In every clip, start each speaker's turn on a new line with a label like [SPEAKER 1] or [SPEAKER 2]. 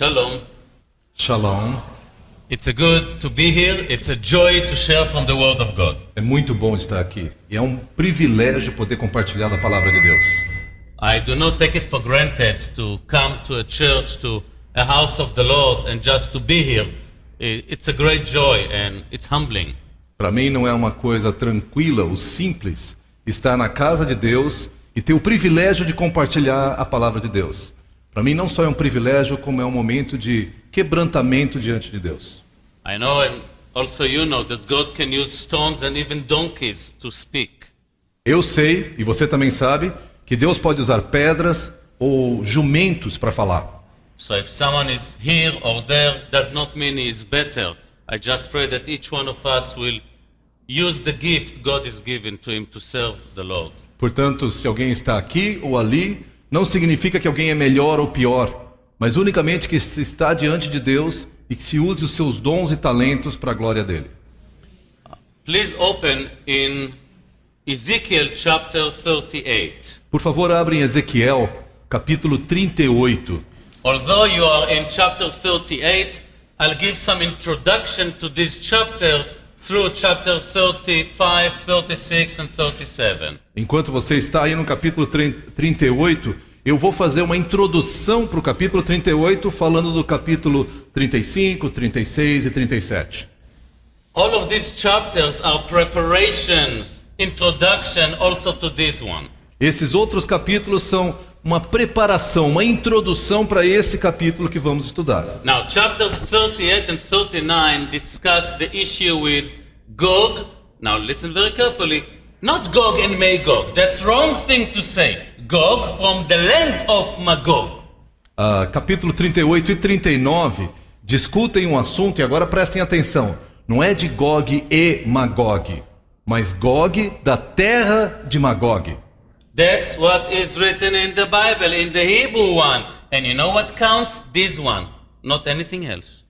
[SPEAKER 1] Shalom.
[SPEAKER 2] Shalom.
[SPEAKER 1] It's a good to be here. It's a joy to share from the Word of God.
[SPEAKER 2] É muito bom estar aqui. E é um privilégio poder compartilhar da palavra de Deus.
[SPEAKER 1] I do not take it for granted to come to a church, to a house of the Lord, and just to be here. It's a great joy and it's humbling.
[SPEAKER 2] Para mim não é uma coisa tranquila ou simples estar na casa de Deus e ter o privilégio de compartilhar a palavra de Deus. Para mim não só é um privilégio, como é um momento de quebrantamento diante de Deus.
[SPEAKER 1] I know, and also you know, that God can use stones and even donkeys to speak.
[SPEAKER 2] Eu sei, e você também sabe, que Deus pode usar pedras ou jumentos para falar.
[SPEAKER 1] So if someone is here or there, does not mean he is better. I just pray that each one of us will use the gift God is given to him to serve the Lord.
[SPEAKER 2] Portanto, se alguém está aqui ou ali, não significa que alguém é melhor ou pior, mas unicamente que se está diante de Deus e que se use os seus dons e talentos para a glória dele.
[SPEAKER 1] Please open in Ezekiel chapter 38.
[SPEAKER 2] Por favor, abre em Ezequiel, capítulo 38.
[SPEAKER 1] Although you are in chapter 38, I'll give some introduction to this chapter through chapter 35, 36 and 37.
[SPEAKER 2] Enquanto você está aí no capítulo 38, eu vou fazer uma introdução para o capítulo 38, falando do capítulo 35, 36 e 37.
[SPEAKER 1] All of these chapters are preparations, introduction also to this one.
[SPEAKER 2] Esses outros capítulos são uma preparação, uma introdução para esse capítulo que vamos estudar.
[SPEAKER 1] Now, chapters 38 and 39 discuss the issue with Gog. Now, listen very carefully. Not Gog and Magog. That's wrong thing to say. Gog from the land of Magog.
[SPEAKER 2] Capítulo 38 e 39 discutem um assunto, e agora prestem atenção. Não é de Gog e Magog, mas Gog da terra de Magog.
[SPEAKER 1] That's what is written in the Bible, in the Hebrew one. And you know what counts? This one, not anything else.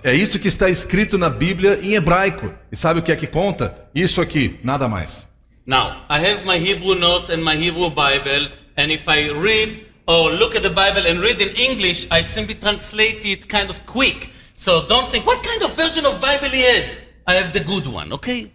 [SPEAKER 2] É isso que está escrito na Bíblia em hebraico. E sabe o que é que conta? Isso aqui, nada mais.
[SPEAKER 1] Now, I have my Hebrew notes and my Hebrew Bible, and if I read or look at the Bible and read in English, I simply translate it kind of quick. So don't think, what kind of version of Bible he has? I have the good one, okay?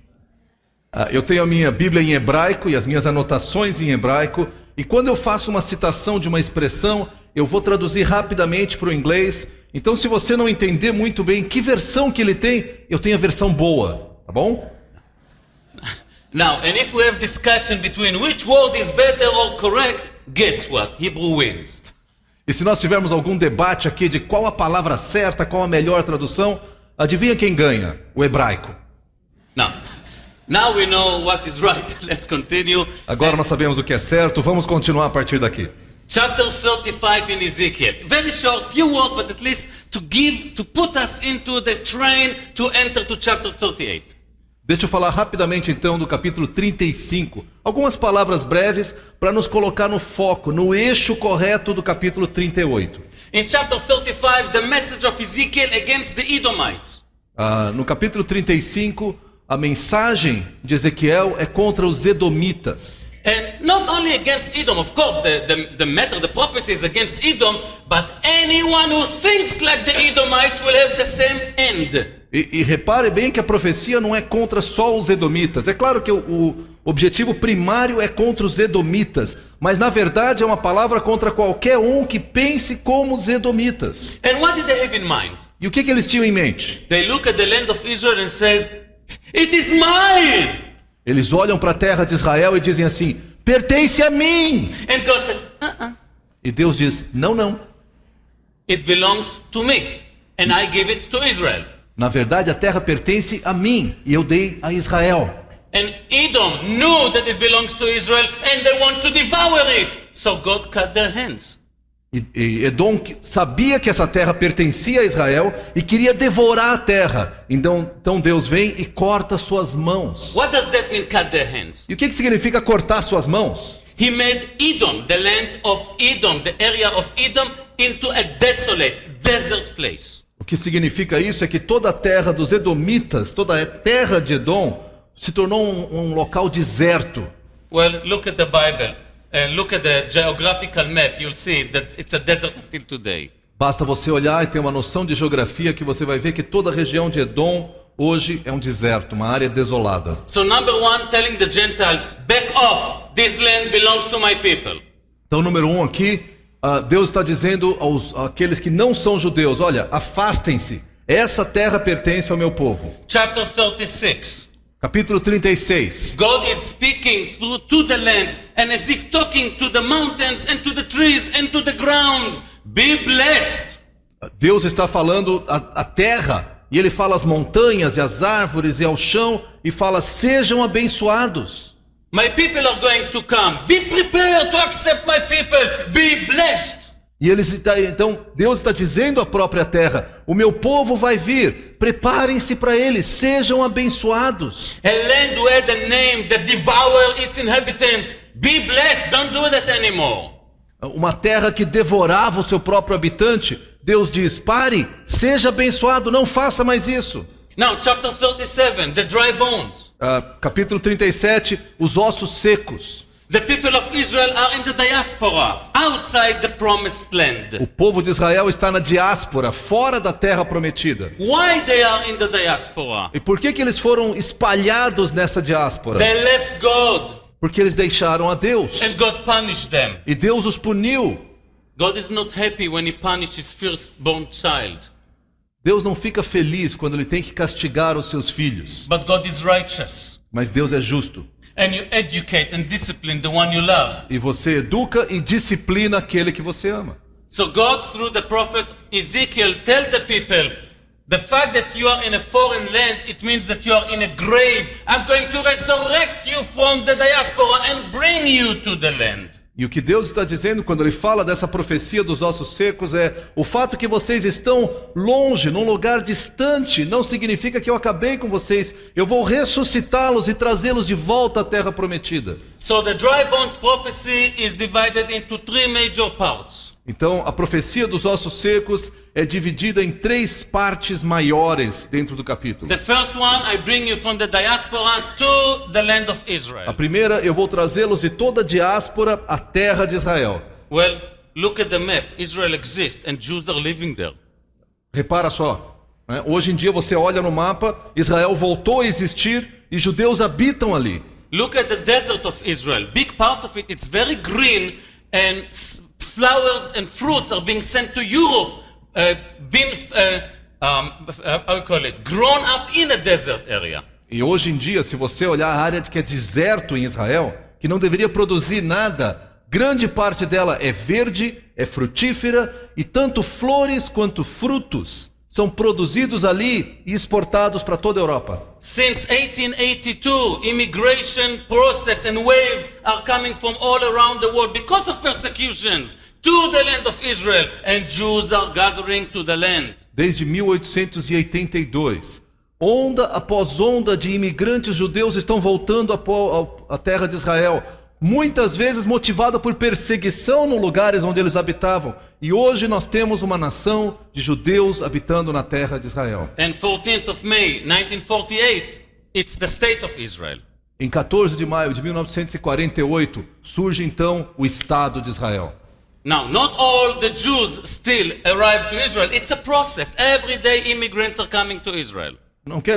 [SPEAKER 2] Eu tenho a minha Bíblia em hebraico e as minhas anotações em hebraico, e quando eu faço uma citação de uma expressão, eu vou traduzir rapidamente para o inglês. Então, se você não entender muito bem que versão que ele tem, eu tenho a versão boa, tá bom?
[SPEAKER 1] Now, and if we have discussion between which word is better or correct, guess what? Hebrew wins.
[SPEAKER 2] E se nós tivermos algum debate aqui de qual a palavra certa, qual a melhor tradução, adivinha quem ganha? O hebraico.
[SPEAKER 1] Now we know what is right. Let's continue.
[SPEAKER 2] Agora nós sabemos o que é certo, vamos continuar a partir daqui.
[SPEAKER 1] Chapter 35 in Ezekiel. Very short, few words, but at least to put us into the train to enter to chapter 38.
[SPEAKER 2] Deixa eu falar rapidamente então do capítulo 35. Algumas palavras breves para nos colocar no foco, no eixo correto do capítulo 38.
[SPEAKER 1] In chapter 35, the message of Ezekiel against the Edomites.
[SPEAKER 2] No capítulo 35, a mensagem de Ezequiel é contra os edomitas.
[SPEAKER 1] And not only against Edom, of course, the matter, the prophecy is against Edom, but anyone who thinks like the Edomites will have the same end.
[SPEAKER 2] E repare bem que a profecia não é contra só os edomitas. É claro que o objetivo primário é contra os edomitas, mas na verdade é uma palavra contra qualquer um que pense como os edomitas.
[SPEAKER 1] And what did they have in mind?
[SPEAKER 2] E o que eles tinham em mente?
[SPEAKER 1] They look at the land of Israel and says, "It is mine."
[SPEAKER 2] Eles olham para a terra de Israel e dizem assim: pertence a mim.
[SPEAKER 1] And God said,
[SPEAKER 2] E Deus diz: não, não.
[SPEAKER 1] It belongs to me, and I give it to Israel.
[SPEAKER 2] Na verdade, a terra pertence a mim e eu dei a Israel.
[SPEAKER 1] And Edom knew that it belongs to Israel, and they want to devour it. So God cut their hands.
[SPEAKER 2] E Edom sabia que essa terra pertencia a Israel e queria devorar a terra. Então Deus vem e corta suas mãos.
[SPEAKER 1] What does that mean, cut their hands?
[SPEAKER 2] E o que significa cortar suas mãos?
[SPEAKER 1] He made Edom, the land of Edom, the area of Edom, into a desolate, desert place.
[SPEAKER 2] O que significa isso é que toda a terra dos edomitas, toda a terra de Edom, se tornou um local deserto.
[SPEAKER 1] Well, look at the Bible and look at the geographical map. You'll see that it's a desert until today.
[SPEAKER 2] Basta você olhar e ter uma noção de geografia que você vai ver que toda a região de Edom hoje é um deserto, uma área desolada.
[SPEAKER 1] So number one, telling the Gentiles, back off, this land belongs to my people.
[SPEAKER 2] Então, número 1 aqui, Deus está dizendo àqueles que não são judeus, olha, afastem-se, essa terra pertence ao meu povo.
[SPEAKER 1] Chapter 36.
[SPEAKER 2] Capítulo 36.
[SPEAKER 1] God is speaking to the land and as if talking to the mountains and to the trees and to the ground. Be blessed.
[SPEAKER 2] Deus está falando à terra, e ele fala às montanhas e às árvores e ao chão, e fala, sejam abençoados.
[SPEAKER 1] My people are going to come. Be prepared to accept my people. Be blessed.
[SPEAKER 2] E então Deus está dizendo à própria terra, o meu povo vai vir, preparem-se para ele, sejam abençoados.
[SPEAKER 1] A land who had a name that devour its inhabitant. Be blessed. Don't do that anymore.
[SPEAKER 2] Uma terra que devorava o seu próprio habitante, Deus diz, pare, seja abençoado, não faça mais isso.
[SPEAKER 1] Now, chapter 37, the dry bones.
[SPEAKER 2] Capítulo 37, os ossos secos.
[SPEAKER 1] The people of Israel are in the diaspora, outside the promised land.
[SPEAKER 2] O povo de Israel está na diáspora, fora da terra prometida.
[SPEAKER 1] Why they are in the diaspora?
[SPEAKER 2] E por que eles foram espalhados nessa diáspora?
[SPEAKER 1] They left God,
[SPEAKER 2] Porque eles deixaram a Deus.
[SPEAKER 1] and God punished them.
[SPEAKER 2] E Deus os puniu.
[SPEAKER 1] God is not happy when he punishes his firstborn child.
[SPEAKER 2] Deus não fica feliz quando ele tem que castigar os seus filhos.
[SPEAKER 1] But God is righteous.
[SPEAKER 2] Mas Deus é justo.
[SPEAKER 1] And you educate and discipline the one you love.
[SPEAKER 2] E você educa e disciplina aquele que você ama.
[SPEAKER 1] So God, through the prophet Ezekiel, tell the people, the fact that you are in a foreign land, it means that you are in a grave. I'm going to resurrect you from the diaspora and bring you to the land.
[SPEAKER 2] E o que Deus está dizendo quando ele fala dessa profecia dos ossos secos é o fato que vocês estão longe, num lugar distante, não significa que eu acabei com vocês. Eu vou ressuscitá-los e trazê-los de volta à terra prometida.
[SPEAKER 1] So the dry bones prophecy is divided into three major parts.
[SPEAKER 2] Então, a profecia dos ossos secos é dividida em 3 partes maiores dentro do capítulo.
[SPEAKER 1] The first one, I bring you from the diaspora to the land of
[SPEAKER 2] A
[SPEAKER 1] Israel.
[SPEAKER 2] primeira, eu vou trazê-los de toda a diáspora à terra de Israel.
[SPEAKER 1] Well, look at the map. Israel exists and Jews are living there.
[SPEAKER 2] Repara só, né? Hoje em dia você olha no mapa, Israel voltou a existir e judeus habitam ali.
[SPEAKER 1] Look at the desert of Israel. Big parts of it, it's very green and flowers and fruits are being sent to Europe, how you call it, grown up in a desert area.
[SPEAKER 2] E hoje em dia, se você olhar a área que é deserto em Israel, que não deveria produzir nada, grande parte dela é verde, é frutífera, e tanto flores quanto frutos são produzidos ali e exportados para toda a Europa.
[SPEAKER 1] Since 1882, immigration process and waves are coming from all around the world because of persecutions to the land of Israel, and Jews are gathering to the land.
[SPEAKER 2] Desde 1882, onda após onda de imigrantes judeus estão voltando à terra de Israel, muitas vezes motivada por perseguição nos lugares onde eles habitavam. E hoje nós temos uma nação de judeus habitando na terra de Israel.
[SPEAKER 1] And 14th of May, 1948, it's the state of Israel.
[SPEAKER 2] Em 14 de maio de 1948, surge então o Estado de Israel.
[SPEAKER 1] Now, not all the Jews still arrive to Israel. It's a process. Every day immigrants are coming to Israel.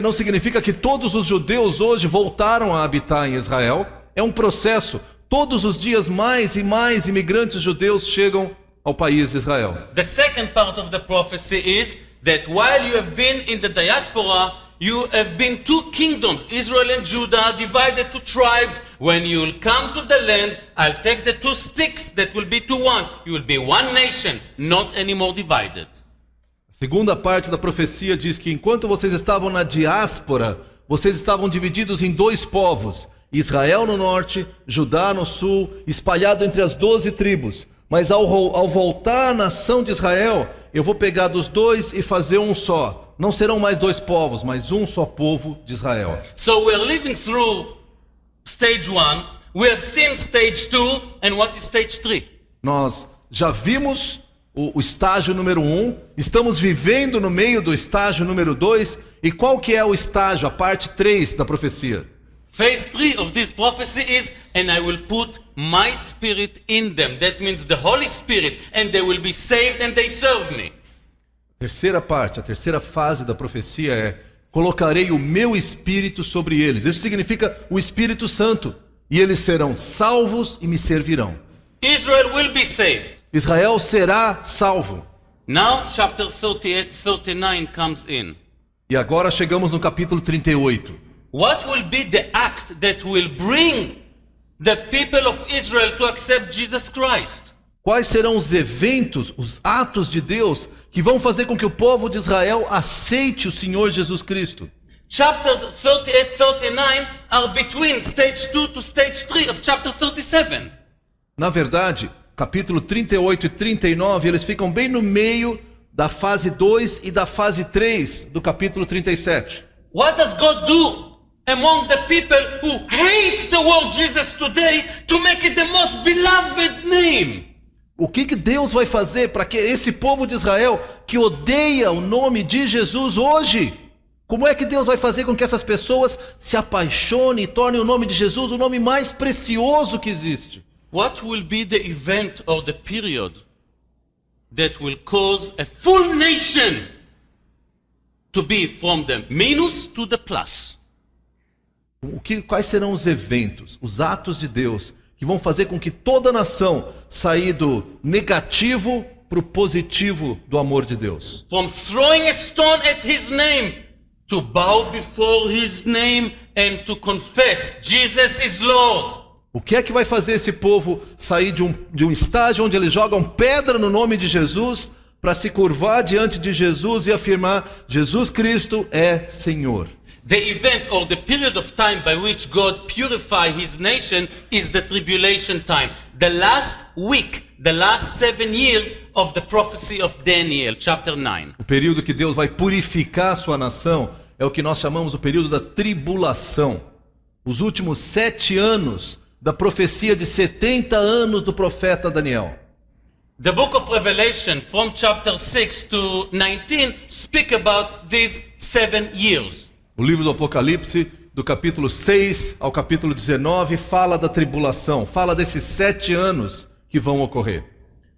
[SPEAKER 2] Não significa que todos os judeus hoje voltaram a habitar em Israel. É um processo. Todos os dias mais e mais imigrantes judeus chegam ao país de Israel.
[SPEAKER 1] The second part of the prophecy is that while you have been in the diaspora, you have been 2 kingdoms, Israel and Judah, divided to tribes. When you will come to the land, I'll take the 2 sticks that will be to one. You will be one nation, not anymore divided.
[SPEAKER 2] A segunda parte da profecia diz que enquanto vocês estavam na diáspora, vocês estavam divididos em 2 povos. Israel no norte, Judá no sul, espalhado entre as 12 tribos. Mas ao voltar à nação de Israel, eu vou pegar dos 2 e fazer um só. Não serão mais 2 povos, mas um só povo de Israel.
[SPEAKER 1] So we're living through stage 1. We have seen stage 2. And what is stage 3?
[SPEAKER 2] Nós já vimos o estágio número 1, estamos vivendo no meio do estágio número 2. E qual que é o estágio, a parte 3 da profecia?
[SPEAKER 1] Phase 3 of this prophecy is, and I will put my spirit in them. That means the Holy Spirit, and they will be saved and they serve me.
[SPEAKER 2] Terceira parte, a terceira fase da profecia é: colocarei o meu espírito sobre eles. Isso significa o Espírito Santo. E eles serão salvos e me servirão.
[SPEAKER 1] Israel will be saved.
[SPEAKER 2] Israel será salvo.
[SPEAKER 1] Now chapter 38, 39 comes in.
[SPEAKER 2] E agora chegamos no capítulo 38.
[SPEAKER 1] What will be the act that will bring the people of Israel to accept Jesus Christ?
[SPEAKER 2] Quais serão os eventos, os atos de Deus que vão fazer com que o povo de Israel aceite o Senhor Jesus Cristo?
[SPEAKER 1] Chapters 38, 39 are between stage 2 to stage 3 of chapter 37.
[SPEAKER 2] Na verdade, capítulo 38 e 39, eles ficam bem no meio da fase 2 e da fase 3 do capítulo 37.
[SPEAKER 1] What does God do among the people who hate the word Jesus today to make it the most beloved name?
[SPEAKER 2] O que Deus vai fazer para que esse povo de Israel que odeia o nome de Jesus hoje, como é que Deus vai fazer com que essas pessoas se apaixonem e tornem o nome de Jesus o nome mais precioso que existe?
[SPEAKER 1] What will be the event or the period that will cause a full nation to be from the minus to the plus?
[SPEAKER 2] Quais serão os eventos, os atos de Deus que vão fazer com que toda a nação saia do negativo para o positivo do amor de Deus?
[SPEAKER 1] From throwing a stone at his name to bow before his name and to confess Jesus is Lord.
[SPEAKER 2] O que é que vai fazer esse povo sair de um estágio onde eles jogam pedra no nome de Jesus para se curvar diante de Jesus e afirmar: Jesus Cristo é Senhor?
[SPEAKER 1] The event or the period of time by which God purifies his nation is the tribulation time. The last week, the last 7 years of the prophecy of Daniel, chapter 9.
[SPEAKER 2] O período que Deus vai purificar a sua nação é o que nós chamamos o período da tribulação. Os últimos 7 anos da profecia de 70 anos do profeta Daniel.
[SPEAKER 1] The book of Revelation from chapter 6 to 19 speak about these 7 years.
[SPEAKER 2] O livro do Apocalipse, do capítulo 6 ao capítulo 19, fala da tribulação, fala desses 7 anos que vão ocorrer.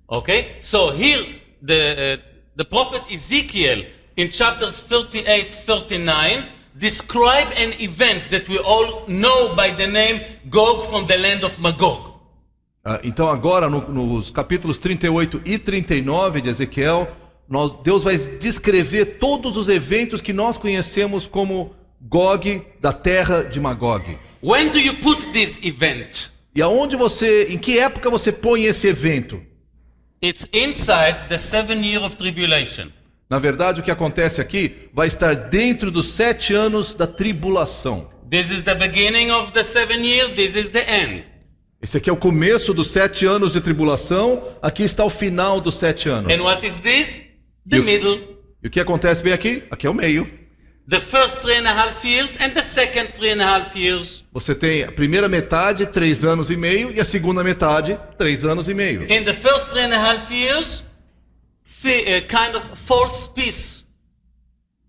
[SPEAKER 1] Okay? So here the prophet Ezekiel in chapters 38, 39 describe an event that we all know by the name Gog from the land of Magog.
[SPEAKER 2] Então agora nos capítulos 38 e 39 de Ezequiel, Deus vai descrever todos os eventos que nós conhecemos como Gog, da terra de Magog.
[SPEAKER 1] When do you put this event?
[SPEAKER 2] E em que época você põe esse evento?
[SPEAKER 1] It's inside the 7 year of tribulation.
[SPEAKER 2] Na verdade, o que acontece aqui vai estar dentro dos 7 anos da tribulação.
[SPEAKER 1] This is the beginning of the 7 year, this is the end.
[SPEAKER 2] Esse aqui é o começo dos 7 anos de tribulação, aqui está o final dos 7 anos.
[SPEAKER 1] And what is this? The middle.
[SPEAKER 2] E o que acontece bem aqui? Aqui é o meio.
[SPEAKER 1] The first 3.5 years and the second 3.5 years.
[SPEAKER 2] Você tem a primeira metade, 3 anos e meio, e a segunda metade, 3 anos e meio.
[SPEAKER 1] In the first 3.5 years, a kind of false peace.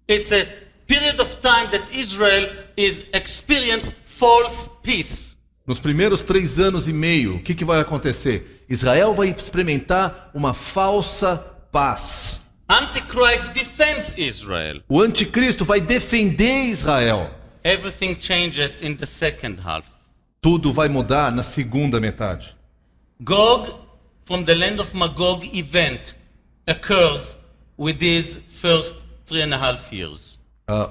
[SPEAKER 1] It's a period of time that Israel is experiencing false peace.
[SPEAKER 2] Nos primeiros 3 anos e meio, o que vai acontecer? Israel vai experimentar uma falsa paz.
[SPEAKER 1] Antichrist defends Israel.
[SPEAKER 2] O anticristo vai defender Israel.
[SPEAKER 1] Everything changes in the second half.
[SPEAKER 2] Tudo vai mudar na segunda metade.
[SPEAKER 1] Gog from the land of Magog event occurs with these first 3.5 years.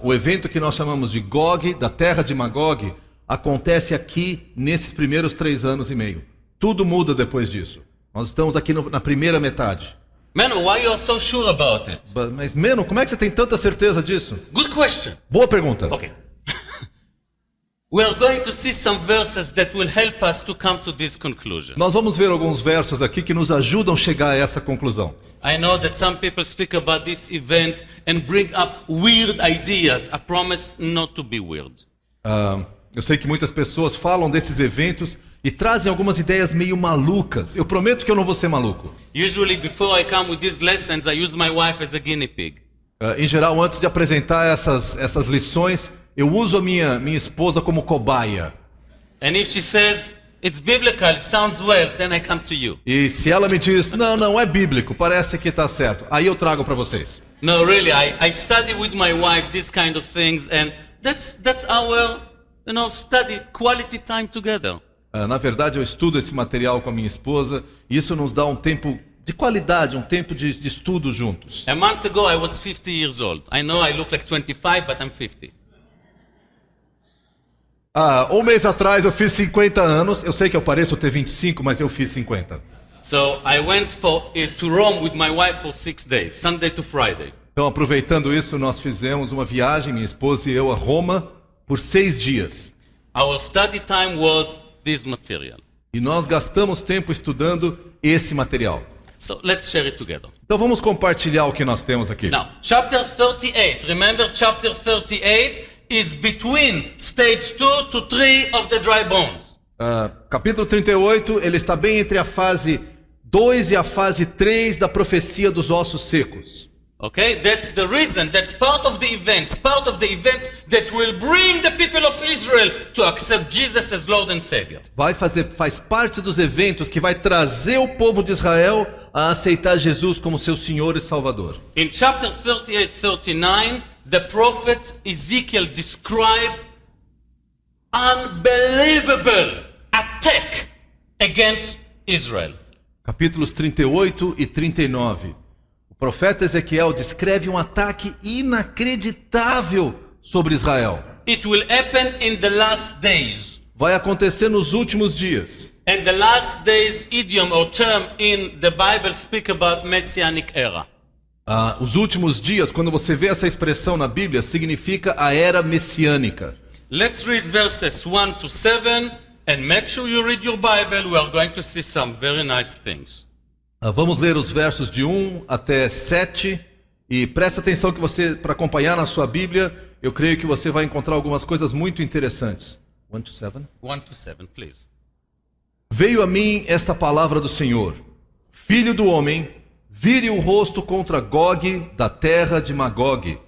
[SPEAKER 2] O evento que nós chamamos de Gog, da terra de Magog, acontece aqui nesses primeiros 3 anos e meio. Tudo muda depois disso. Nós estamos aqui na primeira metade.
[SPEAKER 1] Mano, why you are so sure about it?
[SPEAKER 2] Mas, Meno, como é que você tem tanta certeza disso?
[SPEAKER 1] Good question.
[SPEAKER 2] Boa pergunta.
[SPEAKER 1] Okay. We are going to see some verses that will help us to come to this conclusion.
[SPEAKER 2] Nós vamos ver alguns versos aqui que nos ajudam a chegar a essa conclusão.
[SPEAKER 1] I know that some people speak about this event and bring up weird ideas. I promise not to be weird.
[SPEAKER 2] Eu sei que muitas pessoas falam desses eventos e trazem algumas ideias meio malucas. Eu prometo que eu não vou ser maluco.
[SPEAKER 1] Usually before I come with these lessons, I use my wife as a guinea pig.
[SPEAKER 2] Em geral, antes de apresentar essas lições, eu uso a minha esposa como cobaia.
[SPEAKER 1] And if she says it's biblical, it sounds well, then I come to you.
[SPEAKER 2] E se ela me diz, não é bíblico, parece que está certo, aí eu trago para vocês.
[SPEAKER 1] No, really, I study with my wife these kind of things, and that's our, study, quality time together.
[SPEAKER 2] Na verdade, eu estudo esse material com a minha esposa e isso nos dá um tempo de qualidade, um tempo de estudo juntos.
[SPEAKER 1] A month ago, I was 50 years old. I know I look like 25, but I'm 50.
[SPEAKER 2] Um mês atrás eu fiz 50 anos. Eu sei que eu pareço ter 25, mas eu fiz 50.
[SPEAKER 1] So I went to Rome with my wife for 6 days, Sunday to Friday.
[SPEAKER 2] Então, aproveitando isso, nós fizemos uma viagem, minha esposa e eu, a Roma, por 6 dias.
[SPEAKER 1] Our study time was this material.
[SPEAKER 2] E nós gastamos tempo estudando esse material.
[SPEAKER 1] So let's share it together.
[SPEAKER 2] Então vamos compartilhar o que nós temos aqui.
[SPEAKER 1] Now, chapter 38. Remember, chapter 38 is between stage 2 to 3 of the dry bones.
[SPEAKER 2] Capítulo 38, ele está bem entre a fase 2 e a fase 3 da profecia dos ossos secos.
[SPEAKER 1] Okay, that's the reason, that's part of the events that will bring the people of Israel to accept Jesus as Lord and Savior.
[SPEAKER 2] Faz parte dos eventos que vai trazer o povo de Israel a aceitar Jesus como seu Senhor e Salvador.
[SPEAKER 1] In chapter 38, 39, the prophet Ezekiel described unbelievable attack against Israel.
[SPEAKER 2] Capítulos 38 e 39. O profeta Ezequiel descreve um ataque inacreditável sobre Israel.
[SPEAKER 1] It will happen in the last days.
[SPEAKER 2] Vai acontecer nos últimos dias.
[SPEAKER 1] And the last days idiom or term in the Bible speak about messianic era.
[SPEAKER 2] Os últimos dias, quando você vê essa expressão na Bíblia, significa a era messiânica.
[SPEAKER 1] Let's read verses 1 to 7 and make sure you read your Bible. We are going to see some very nice things.
[SPEAKER 2] Vamos ler os versos de 1 até 7 e presta atenção que você, para acompanhar na sua Bíblia, eu creio que você vai encontrar algumas coisas muito interessantes. 1 to 7?
[SPEAKER 1] 1 to 7, please.
[SPEAKER 2] Veio a mim esta palavra do Senhor: Filho do homem, vire o rosto contra Gog da terra de Magog,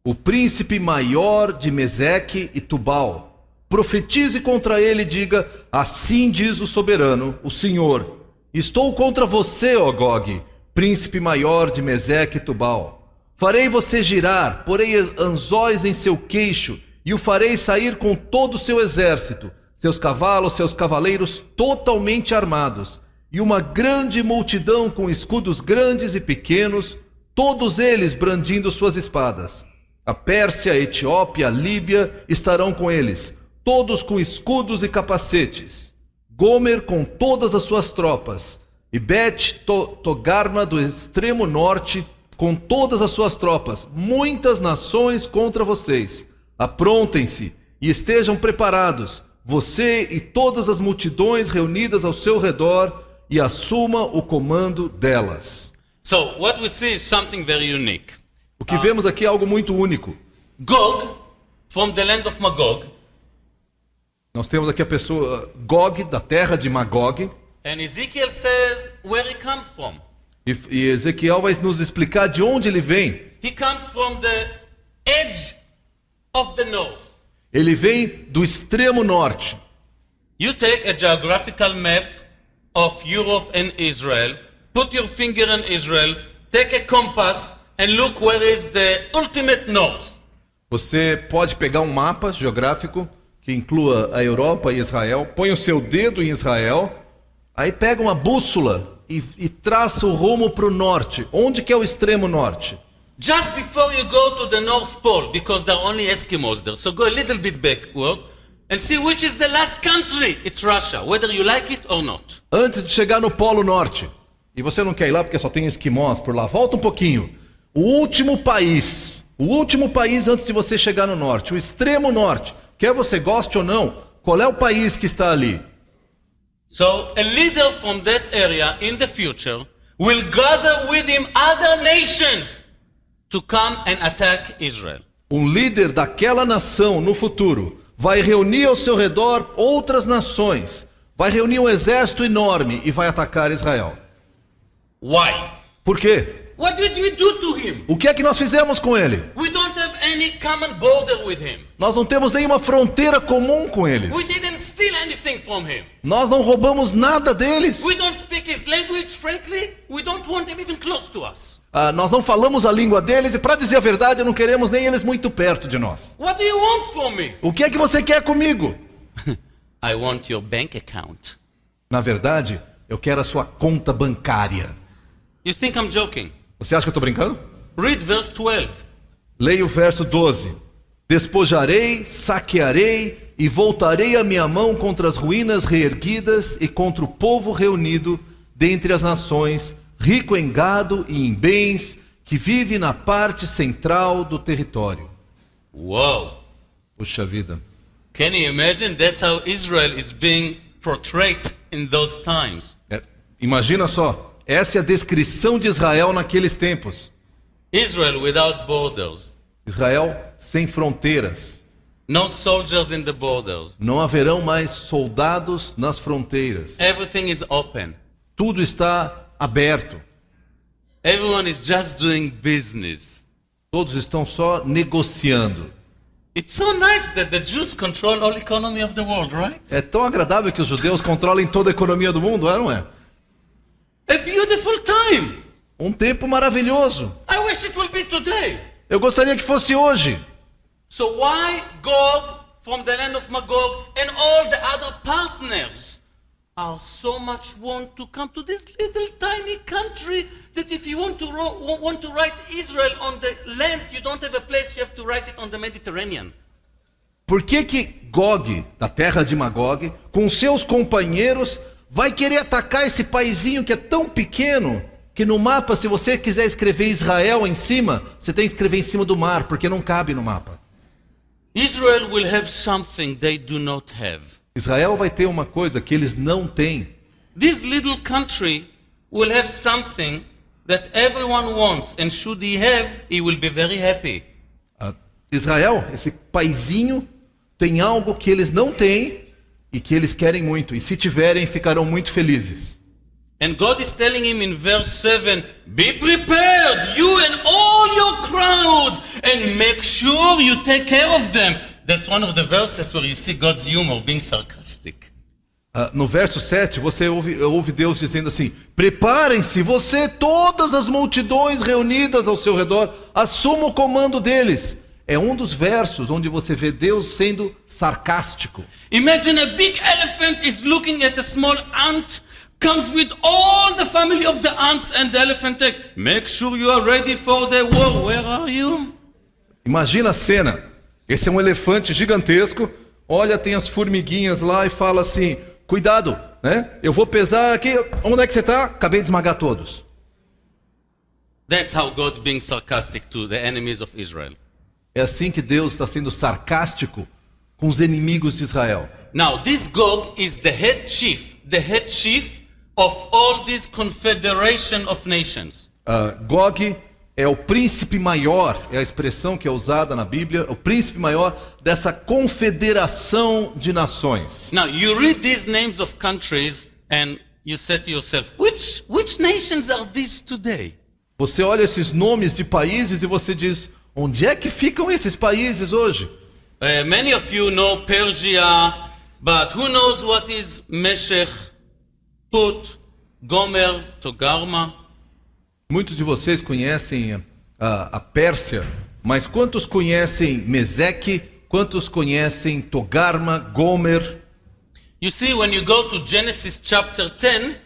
[SPEAKER 2] o príncipe maior de Meseque e Tubal. Profetize contra ele e diga: assim diz o soberano, o Senhor: estou contra você, ó Gog, príncipe maior de Meseque e Tubal. Farei você girar, porei anzóis em seu queixo, e o farei sair com todo o seu exército, seus cavalos, seus cavaleiros totalmente armados, e uma grande multidão com escudos grandes e pequenos, todos eles brandindo suas espadas. A Pérsia, a Etiópia, a Líbia estarão com eles, todos com escudos e capacetes. Gomer com todas as suas tropas, e Bet-Togarma do extremo norte com todas as suas tropas, muitas nações contra vocês. Aprontem-se e estejam preparados, você e todas as multidões reunidas ao seu redor, e assuma o comando delas.
[SPEAKER 1] So, what we see is something very unique.
[SPEAKER 2] O que vemos aqui é algo muito único.
[SPEAKER 1] Gog, from the land of Magog,
[SPEAKER 2] Nós temos aqui a pessoa Gog, da terra de Magog.
[SPEAKER 1] and Ezekiel says where he comes from.
[SPEAKER 2] E Ezequiel vai nos explicar de onde ele vem.
[SPEAKER 1] He comes from the edge of the north.
[SPEAKER 2] Ele vem do extremo norte.
[SPEAKER 1] You take a geographical map of Europe and Israel, put your finger on Israel, take a compass and look where is the ultimate north.
[SPEAKER 2] Você pode pegar um mapa geográfico que inclua a Europa e Israel, põe o seu dedo em Israel, aí pega uma bússola e traça o rumo para o norte. Onde que é o extremo norte?
[SPEAKER 1] Just before you go to the North Pole, because there are only Eskimos there, so go a little bit backward and see which is the last country. It's Russia, whether you like it or not.
[SPEAKER 2] Antes de chegar no Polo Norte. E você não quer ir lá porque só tem esquimós por lá. Volta um pouquinho. O último país antes de você chegar no norte, o extremo norte. Quer você goste ou não, qual é o país que está ali?
[SPEAKER 1] So a leader from that area in the future will gather with him other nations to come and attack Israel.
[SPEAKER 2] Um líder daquela nação no futuro vai reunir ao seu redor outras nações, vai reunir um exército enorme e vai atacar Israel.
[SPEAKER 1] Why?
[SPEAKER 2] Por quê?
[SPEAKER 1] What did we do to him?
[SPEAKER 2] O que é que nós fizemos com ele?
[SPEAKER 1] We don't have any common border with him.
[SPEAKER 2] Nós não temos nenhuma fronteira comum com eles.
[SPEAKER 1] We didn't steal anything from him.
[SPEAKER 2] Nós não roubamos nada deles.
[SPEAKER 1] We don't speak his language, frankly. We don't want him even close to us.
[SPEAKER 2] nós não falamos a língua deles e, para dizer a verdade, não queremos nem eles muito perto de nós.
[SPEAKER 1] What do you want from me?
[SPEAKER 2] O que é que você quer comigo?
[SPEAKER 1] I want your bank account.
[SPEAKER 2] Na verdade, eu quero a sua conta bancária.
[SPEAKER 1] You think I'm joking?
[SPEAKER 2] Você acha que eu estou brincando?
[SPEAKER 1] Read verse 12.
[SPEAKER 2] Leia o verso 12. Despojarei, saquearei e voltarei a minha mão contra as ruínas reerguidas e contra o povo reunido dentre as nações, rico em gado e em bens, que vive na parte central do território.
[SPEAKER 1] Whoa.
[SPEAKER 2] Puxa vida.
[SPEAKER 1] Can you imagine? That's how Israel is being portrayed in those times.
[SPEAKER 2] Imagina só, essa é a descrição de Israel naqueles tempos.
[SPEAKER 1] Israel without borders.
[SPEAKER 2] Israel sem fronteiras.
[SPEAKER 1] No soldiers in the borders.
[SPEAKER 2] Não haverão mais soldados nas fronteiras.
[SPEAKER 1] Everything is open.
[SPEAKER 2] Tudo está aberto.
[SPEAKER 1] Everyone is just doing business.
[SPEAKER 2] Todos estão só negociando.
[SPEAKER 1] It's so nice that the Jews control all economy of the world, right?
[SPEAKER 2] É tão agradável que os judeus controlem toda a economia do mundo, não é?
[SPEAKER 1] A beautiful time.
[SPEAKER 2] Um tempo maravilhoso.
[SPEAKER 1] I wish it will be today.
[SPEAKER 2] Eu gostaria que fosse hoje.
[SPEAKER 1] So why Gog from the land of Magog and all the other partners are so much want to come to this little tiny country that if you want to write Israel on the land, you don't have a place, you have to write it on the Mediterranean.
[SPEAKER 2] Por que Gog, da terra de Magog, com seus companheiros, vai querer atacar esse paizinho que é tão pequeno, que no mapa, se você quiser escrever Israel em cima, você tem que escrever em cima do mar, porque não cabe no mapa.
[SPEAKER 1] Israel will have something they do not have.
[SPEAKER 2] Israel vai ter uma coisa que eles não têm.
[SPEAKER 1] This little country will have something that everyone wants, and should he have, he will be very happy.
[SPEAKER 2] Israel, esse paizinho, tem algo que eles não têm e que eles querem muito. E se tiverem, ficarão muito felizes.
[SPEAKER 1] And God is telling him in verse 7, be prepared, you and all your crowds, and make sure you take care of them. That's one of the verses where you see God's humor being sarcastic.
[SPEAKER 2] No verso 7, você ouve Deus dizendo assim: preparem-se, você, todas as multidões reunidas ao seu redor, assuma o comando deles. É um dos versos onde você vê Deus sendo sarcástico.
[SPEAKER 1] Imagine a big elephant is looking at a small ant, comes with all the family of the ants, and the elephant says, make sure you are ready for the war. Where are you?
[SPEAKER 2] Imagina a cena. Esse é um elefante gigantesco. Olha, tem as formiguinhas lá e fala assim: cuidado, né? Eu vou pesar aqui. Onde é que você está? Acabei de esmagar todos.
[SPEAKER 1] That's how God being sarcastic to the enemies of Israel.
[SPEAKER 2] É assim que Deus está sendo sarcástico com os inimigos de Israel.
[SPEAKER 1] Now, this Gog is the head chief of all this confederation of nations.
[SPEAKER 2] Gog é o príncipe maior, é a expressão que é usada na Bíblia, o príncipe maior dessa confederação de nações.
[SPEAKER 1] Now, you read these names of countries and you say to yourself, which nations are these today?
[SPEAKER 2] Você olha esses nomes de países e você diz: onde é que ficam esses países hoje?
[SPEAKER 1] Many of you know Persia, but who knows what is Meshech, Put, Gomer, Togarma?
[SPEAKER 2] Muitos de vocês conhecem a Pérsia, mas quantos conhecem Meseque? Quantos conhecem Togarma, Gomer?
[SPEAKER 1] You see, when you go to Genesis chapter 10,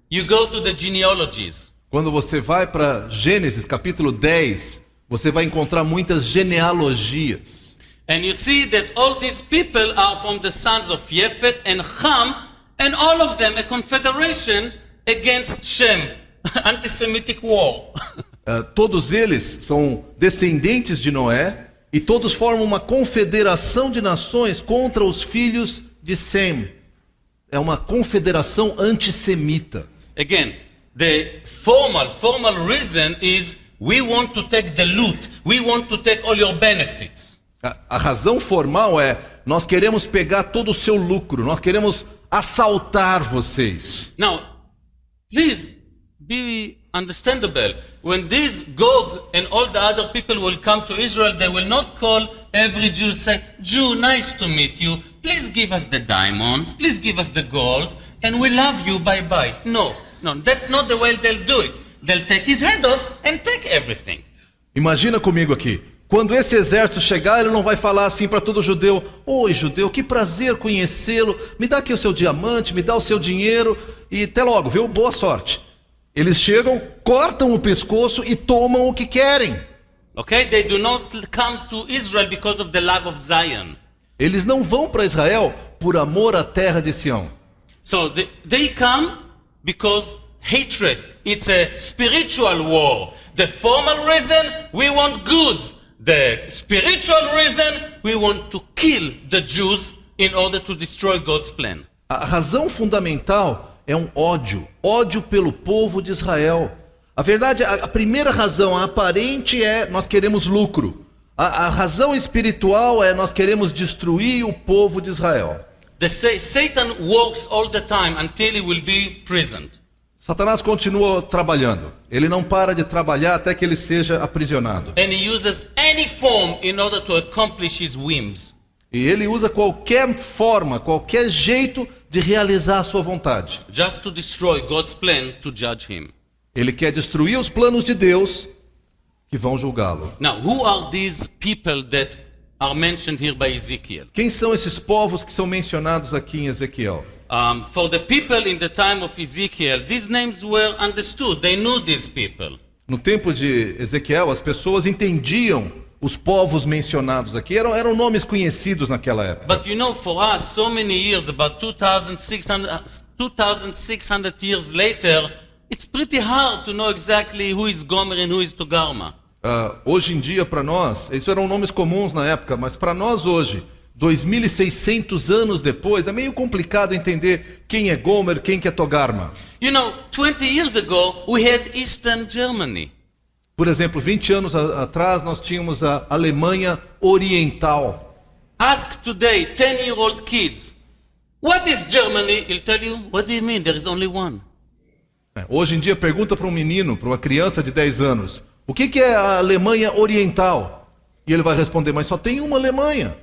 [SPEAKER 1] you go to the genealogies.
[SPEAKER 2] Quando você vai para Gênesis capítulo 10, você vai encontrar muitas genealogias.
[SPEAKER 1] And you see that all these people are from the sons of Yefet and Ham, and all of them a confederation against Shem, anti-Semitic war.
[SPEAKER 2] Todos eles são descendentes de Noé e todos formam uma confederação de nações contra os filhos de Sem. É uma confederação antissemita.
[SPEAKER 1] Again, the formal reason is we want to take the loot. We want to take all your benefits.
[SPEAKER 2] A razão formal é: nós queremos pegar todo o seu lucro, nós queremos assaltar vocês.
[SPEAKER 1] Now, please be understandable. When this Gog and all the other people will come to Israel, they will not call every Jew, say, Jew, nice to meet you. Please give us the diamonds. Please give us the gold. And we love you. Bye-bye. No, that's not the way they'll do it. they'll take his head off and take everything.
[SPEAKER 2] Imagina comigo aqui. Quando esse exército chegar, ele não vai falar assim para todo judeu: oi, judeu, que prazer conhecê-lo. Me dá aqui o seu diamante, me dá o seu dinheiro e até logo, viu? Boa sorte. Eles chegam, cortam o pescoço e tomam o que querem.
[SPEAKER 1] Okay? They do not come to Israel because of the love of Zion.
[SPEAKER 2] Eles não vão para Israel por amor à terra de Sião.
[SPEAKER 1] So they come because hatred. It's a spiritual war. The formal reason, we want goods. The spiritual reason, we want to kill the Jews in order to destroy God's plan.
[SPEAKER 2] A razão fundamental é um ódio. Ódio pelo povo de Israel. A verdade, a primeira razão, a aparente é nós queremos lucro. A razão espiritual é nós queremos destruir o povo de Israel.
[SPEAKER 1] Satan works all the time until he will be prisoned.
[SPEAKER 2] Satanás continua trabalhando. Ele não para de trabalhar até que ele seja aprisionado.
[SPEAKER 1] And he uses any form in order to accomplish his whims.
[SPEAKER 2] E ele usa qualquer forma, qualquer jeito de realizar a sua vontade.
[SPEAKER 1] Just to destroy God's plan to judge him.
[SPEAKER 2] Ele quer destruir os planos de Deus que vão julgá-lo.
[SPEAKER 1] Now, who are these people that are mentioned here by Ezekiel?
[SPEAKER 2] Quem são esses povos que são mencionados aqui em Ezequiel?
[SPEAKER 1] For the people in the time of Ezekiel, these names were understood. They knew these people.
[SPEAKER 2] No tempo de Ezequiel, as pessoas entendiam os povos mencionados aqui. Eram nomes conhecidos naquela época.
[SPEAKER 1] But you know, for us, so many years, about 2,600 years later, it's pretty hard to know exactly who is Gomer and who is Togarma.
[SPEAKER 2] Hoje em dia, para nós, isso eram nomes comuns na época, mas para nós hoje, 2.600 anos depois, é meio complicado entender quem é Gomer, quem que é Togarma.
[SPEAKER 1] You know, 20 years ago, we had Eastern Germany.
[SPEAKER 2] Por exemplo, 20 anos atrás, nós tínhamos a Alemanha Oriental.
[SPEAKER 1] Ask today 10-year-old kids, what is Germany? He'll tell you, what do you mean? There is only one.
[SPEAKER 2] Hoje em dia, pergunta para um menino, para uma criança de 10 anos, o que é a Alemanha Oriental? E ele vai responder, mas só tem uma Alemanha.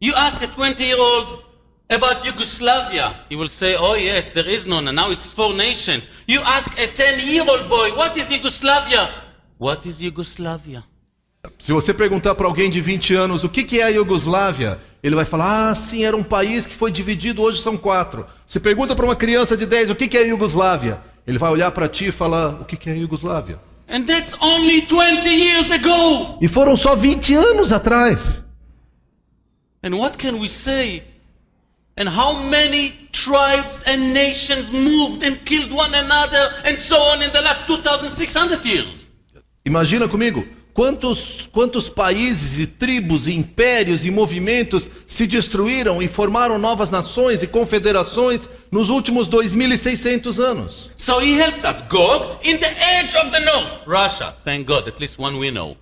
[SPEAKER 1] You ask a 20-year-old about Yugoslavia, he will say, oh yes, there is none, and now it's 4 nations. You ask a 10-year-old boy, what is Yugoslavia? What is Yugoslavia?
[SPEAKER 2] Se você perguntar para alguém de 20 anos o que é a Iugoslávia, ele vai falar, ah, sim, era um país que foi dividido, hoje são 4. Se pergunta para uma criança de 10 o que é a Iugoslávia, ele vai olhar para ti e falar, o que é a Iugoslávia?
[SPEAKER 1] And that's only 20 years ago.
[SPEAKER 2] E foram só 20 anos atrás.
[SPEAKER 1] And what can we say? And how many tribes and nations moved and killed one another and so on in the last 2,600 years?
[SPEAKER 2] Imagina comigo, quantos países e tribos e impérios e movimentos se destruíram e formaram novas nações e confederações nos últimos 2.600 anos.
[SPEAKER 1] So he helps us. Gog in the edge of the north. Russia, thank God, at least one we know.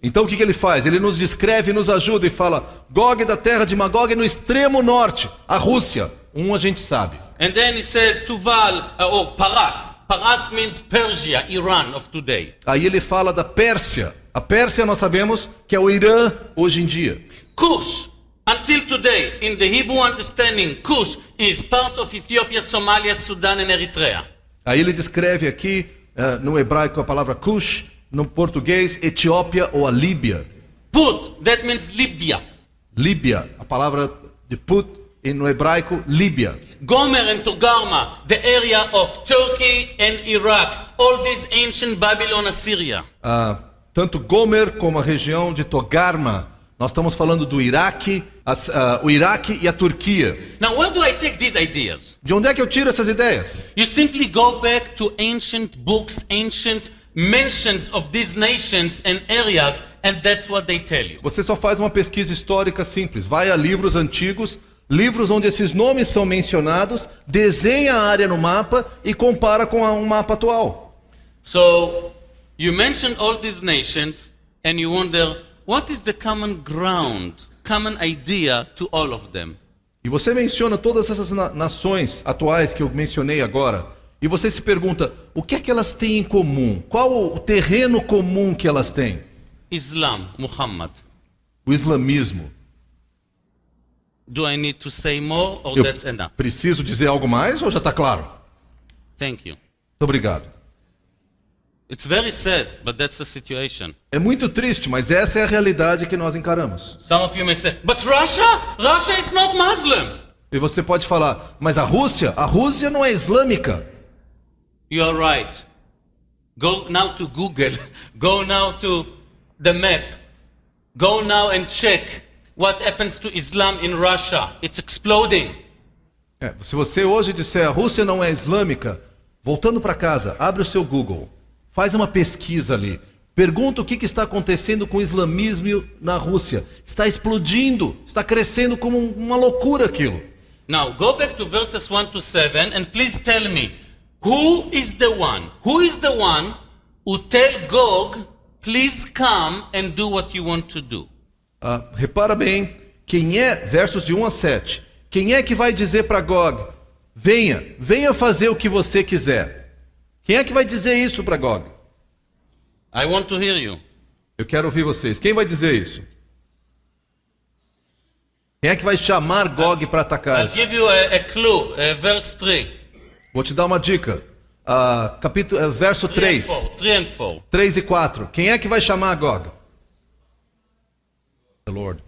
[SPEAKER 2] Então o que ele faz? Ele nos descreve e nos ajuda e fala, Gog da terra de Magog no extremo norte, a Rússia. A gente sabe.
[SPEAKER 1] And then he says Tuval, Paras. Paras means Persia, Iran of today.
[SPEAKER 2] Aí ele fala da Pérsia. A Pérsia nós sabemos que é o Irã hoje em dia.
[SPEAKER 1] Cush, until today, in the Hebrew understanding, Cush is part of Ethiopia, Somalia, Sudan and Eritrea.
[SPEAKER 2] Aí ele descreve aqui no hebraico a palavra Cush, no português Etiópia ou a Líbia.
[SPEAKER 1] Put, that means Libya.
[SPEAKER 2] Líbia, a palavra de Put e no hebraico Líbia.
[SPEAKER 1] Gomer and Togarma, the area of Turkey and Iraq, all this ancient Babylon, Assyria.
[SPEAKER 2] Tanto Gomer como a região de Togarma, nós estamos falando do Iraque, o Iraque e a Turquia.
[SPEAKER 1] Now, where do I take these ideas?
[SPEAKER 2] De onde é que eu tiro essas ideias?
[SPEAKER 1] You simply go back to ancient books, ancient mentions of these nations and areas, and that's what they tell you.
[SPEAKER 2] Você só faz uma pesquisa histórica simples. Vai a livros antigos, livros onde esses nomes são mencionados, desenha a área no mapa e compara com um mapa atual.
[SPEAKER 1] So, you mention all these nations and you wonder, what is the common ground, common idea to all of them?
[SPEAKER 2] E você menciona todas essas nações atuais que eu mencionei agora. E você se pergunta, o que é que elas têm em comum? Qual o terreno comum que elas têm?
[SPEAKER 1] Islam, Muhammad.
[SPEAKER 2] O islamismo.
[SPEAKER 1] Do I need to say more or
[SPEAKER 2] Eu
[SPEAKER 1] that's enough?
[SPEAKER 2] preciso dizer algo mais ou já está claro?
[SPEAKER 1] Thank you.
[SPEAKER 2] Muito obrigado.
[SPEAKER 1] It's very sad, but that's the situation.
[SPEAKER 2] É muito triste, mas essa é a realidade que nós encaramos.
[SPEAKER 1] Some of you may say, but Russia is not Muslim.
[SPEAKER 2] E você pode falar, mas a Rússia não é islâmica.
[SPEAKER 1] You are right. Go now to Google. Go now to the map. Go now and check what happens to Islam in Russia. It's exploding.
[SPEAKER 2] Se você hoje disser a Rússia não é islâmica, voltando para casa, abre o seu Google, faz uma pesquisa ali, pergunta o que está acontecendo com o islamismo na Rússia. Está explodindo, está crescendo como uma loucura aquilo.
[SPEAKER 1] Now, go back to verses 1 to 7 and please tell me, who is the one who tell Gog, please come and do what you want to do?
[SPEAKER 2] Repara bem, versos de 1 a 7, quem é que vai dizer para Gog, venha fazer o que você quiser? Quem é que vai dizer isso para Gog?
[SPEAKER 1] I want to hear you.
[SPEAKER 2] Eu quero ouvir vocês. Quem vai dizer isso? Quem é que vai chamar Gog para atacar?
[SPEAKER 1] I'll give you a clue, verse 3.
[SPEAKER 2] Vou te dar uma dica. Verso 3.
[SPEAKER 1] 3 and 4.
[SPEAKER 2] 3 e 4. Quem é que vai chamar Gog? The Lord.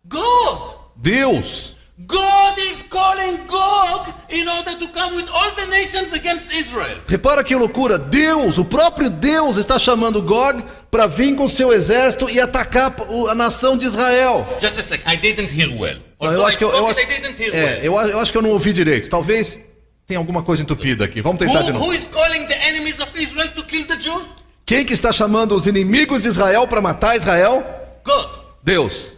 [SPEAKER 1] God!
[SPEAKER 2] Deus!
[SPEAKER 1] God is calling Gog in order to come with all the nations against Israel.
[SPEAKER 2] Repara que loucura. Deus, o próprio Deus está chamando Gog para vir com seu exército e atacar a nação de Israel.
[SPEAKER 1] Just a second, I didn't hear well.
[SPEAKER 2] Eu acho que
[SPEAKER 1] I didn't hear well.
[SPEAKER 2] eu acho que eu não ouvi direito. Talvez tenha alguma coisa entupida aqui. Vamos tentar de novo.
[SPEAKER 1] Who is calling the enemies of Israel to kill the Jews?
[SPEAKER 2] Quem que está chamando os inimigos de Israel para matar Israel?
[SPEAKER 1] God.
[SPEAKER 2] Deus.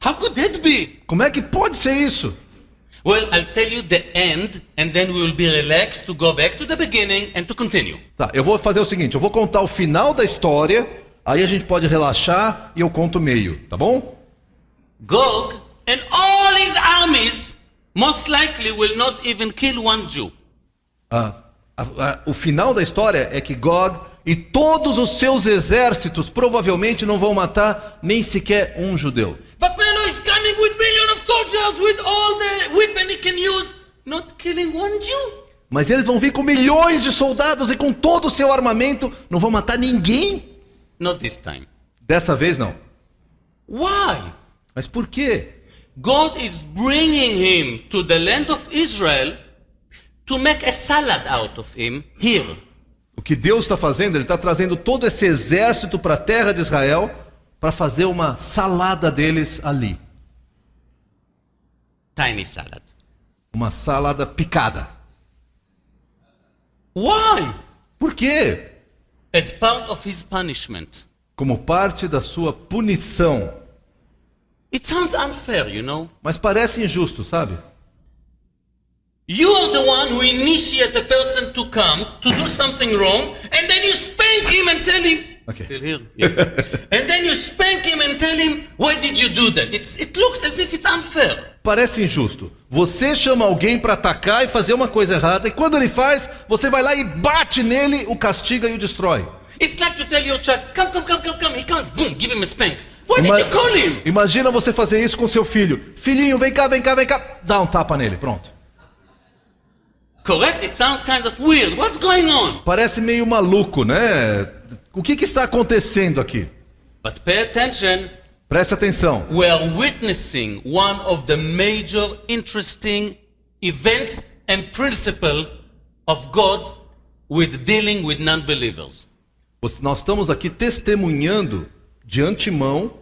[SPEAKER 1] How could that be?
[SPEAKER 2] Como é que pode ser isso?
[SPEAKER 1] Well, I'll tell you the end and then we will be relaxed to go back to the beginning and to continue.
[SPEAKER 2] Tá, eu vou fazer o seguinte, eu vou contar o final da história, aí a gente pode relaxar e eu conto o meio, tá bom?
[SPEAKER 1] Gog and all his armies most likely will not even kill one Jew.
[SPEAKER 2] O final da história é que Gog e todos os seus exércitos provavelmente não vão matar nem sequer um judeu.
[SPEAKER 1] But Mano is coming with millions of soldiers with all the weapons he can use, not killing one Jew.
[SPEAKER 2] Mas eles vão vir com milhões de soldados e com todo o seu armamento, não vão matar ninguém?
[SPEAKER 1] Not this time.
[SPEAKER 2] Dessa vez não.
[SPEAKER 1] Why?
[SPEAKER 2] Mas por quê?
[SPEAKER 1] God is bringing him to the land of Israel to make a salad out of him here.
[SPEAKER 2] O que Deus está fazendo, Ele está trazendo todo esse exército para a terra de Israel para fazer uma salada deles ali.
[SPEAKER 1] Tiny salad.
[SPEAKER 2] Uma salada picada.
[SPEAKER 1] Why?
[SPEAKER 2] Por quê?
[SPEAKER 1] As part of his punishment.
[SPEAKER 2] Como parte da sua punição.
[SPEAKER 1] It sounds unfair, you know.
[SPEAKER 2] Mas parece injusto, sabe?
[SPEAKER 1] You are the one who initiate a person to come to do something wrong, and then you spank him and tell him.
[SPEAKER 2] Okay.
[SPEAKER 1] Still here? Yes. And then you spank him and tell him, why did you do that? It looks as if it's unfair.
[SPEAKER 2] Parece injusto. Você chama alguém para atacar e fazer uma coisa errada, e quando ele faz, você vai lá e bate nele, o castiga e o destrói.
[SPEAKER 1] It's like to tell your child, come. He comes, boom, give him a spank. Why did you call him?
[SPEAKER 2] Imagina você fazer isso com seu filho. Filhinho, vem cá. Dá um tapa nele, pronto.
[SPEAKER 1] Correct? It sounds kind of weird. What's going on?
[SPEAKER 2] Parece meio maluco, né? O que está acontecendo aqui?
[SPEAKER 1] But pay attention.
[SPEAKER 2] Preste atenção.
[SPEAKER 1] We are witnessing one of the major interesting events and principle of God with dealing with non-believers.
[SPEAKER 2] Nós estamos aqui testemunhando de antemão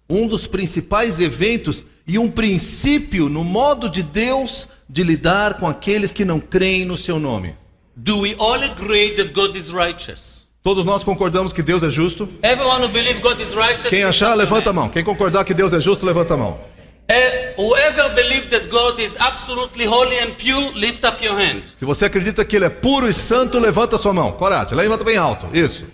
[SPEAKER 2] um dos principais eventos e um princípio no modo de Deus de lidar com aqueles que não creem no seu nome.
[SPEAKER 1] Do we all agree that God is righteous?
[SPEAKER 2] Todos nós concordamos que Deus é justo?
[SPEAKER 1] Everyone who believes God is righteous.
[SPEAKER 2] Quem achar, levanta a mão. Quem concordar que Deus é justo, levanta a mão.
[SPEAKER 1] Whoever believes that God is absolutely holy and pure, lift up your hand.
[SPEAKER 2] Se você acredita que Ele é puro e santo, levanta a sua mão. Coragem, levanta bem alto. Isso.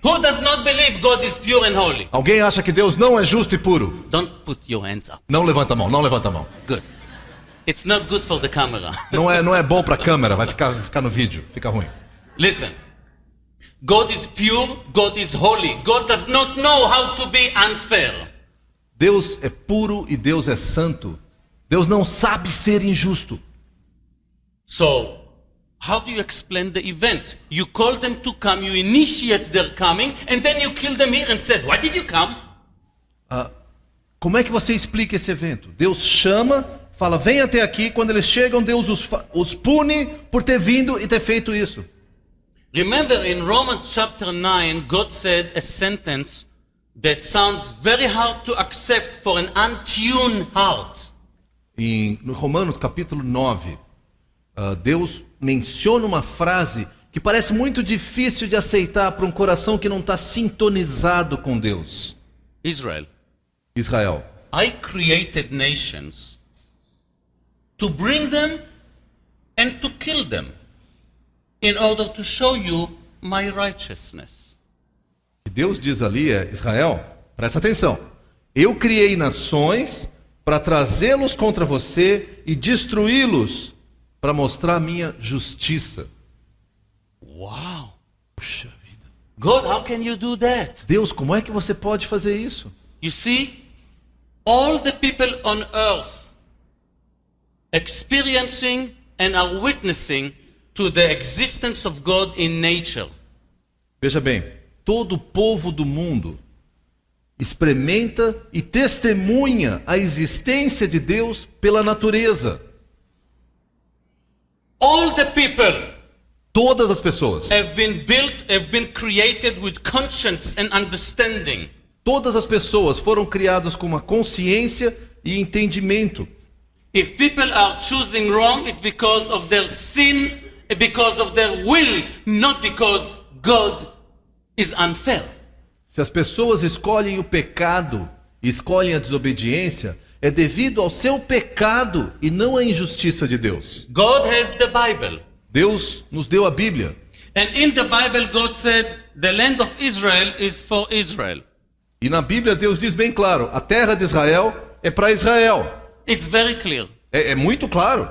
[SPEAKER 1] Who does not believe God is pure and holy?
[SPEAKER 2] Alguém acha que Deus não é justo e puro?
[SPEAKER 1] Don't put your hands up.
[SPEAKER 2] Não levanta a mão, não levanta a mão.
[SPEAKER 1] Good. It's not good for the camera.
[SPEAKER 2] Não é bom para a câmera, vai ficar no vídeo, fica ruim.
[SPEAKER 1] Listen. God is pure, God is holy. God does not know how to be unfair.
[SPEAKER 2] Deus é puro e Deus é santo. Deus não sabe ser injusto.
[SPEAKER 1] So, How do you explain the event? You call them to come, you initiate their coming, and then you kill them here and said, why did you come?
[SPEAKER 2] Como é que você explica esse evento? Deus chama, fala, vem até aqui. Quando eles chegam, Deus os pune por ter vindo e ter feito isso.
[SPEAKER 1] Remember in Romans chapter 9, God said a sentence that sounds very hard to accept for an untuned heart.
[SPEAKER 2] No Romanos capítulo 9, Deus menciona uma frase que parece muito difícil de aceitar para um coração que não está sintonizado com Deus.
[SPEAKER 1] Israel,
[SPEAKER 2] Israel,
[SPEAKER 1] I created nations to bring them and to kill them in order to show you my righteousness.
[SPEAKER 2] O que Deus diz ali é, Israel, presta atenção. Eu criei nações para trazê-los contra você e destruí-los para mostrar a minha justiça.
[SPEAKER 1] Wow.
[SPEAKER 2] Puxa vida.
[SPEAKER 1] God, how can you do that?
[SPEAKER 2] Deus, como é que você pode fazer isso?
[SPEAKER 1] You see, all the people on earth experiencing and are witnessing to the existence of God in nature.
[SPEAKER 2] Veja bem, todo o povo do mundo experimenta e testemunha a existência de Deus pela natureza.
[SPEAKER 1] All the people
[SPEAKER 2] Todas as pessoas.
[SPEAKER 1] have been created with conscience and understanding.
[SPEAKER 2] Todas as pessoas foram criadas com uma consciência e entendimento.
[SPEAKER 1] If people are choosing wrong, it's because of their sin, because of their will, not because God is unfair.
[SPEAKER 2] Se as pessoas escolhem o pecado e escolhem a desobediência, é devido ao seu pecado e não à injustiça de Deus.
[SPEAKER 1] God has the Bible.
[SPEAKER 2] Deus nos deu a Bíblia.
[SPEAKER 1] And in the Bible, God said, the land of Israel is for Israel.
[SPEAKER 2] E na Bíblia Deus diz bem claro, a terra de Israel é para Israel.
[SPEAKER 1] It's very clear.
[SPEAKER 2] É muito claro.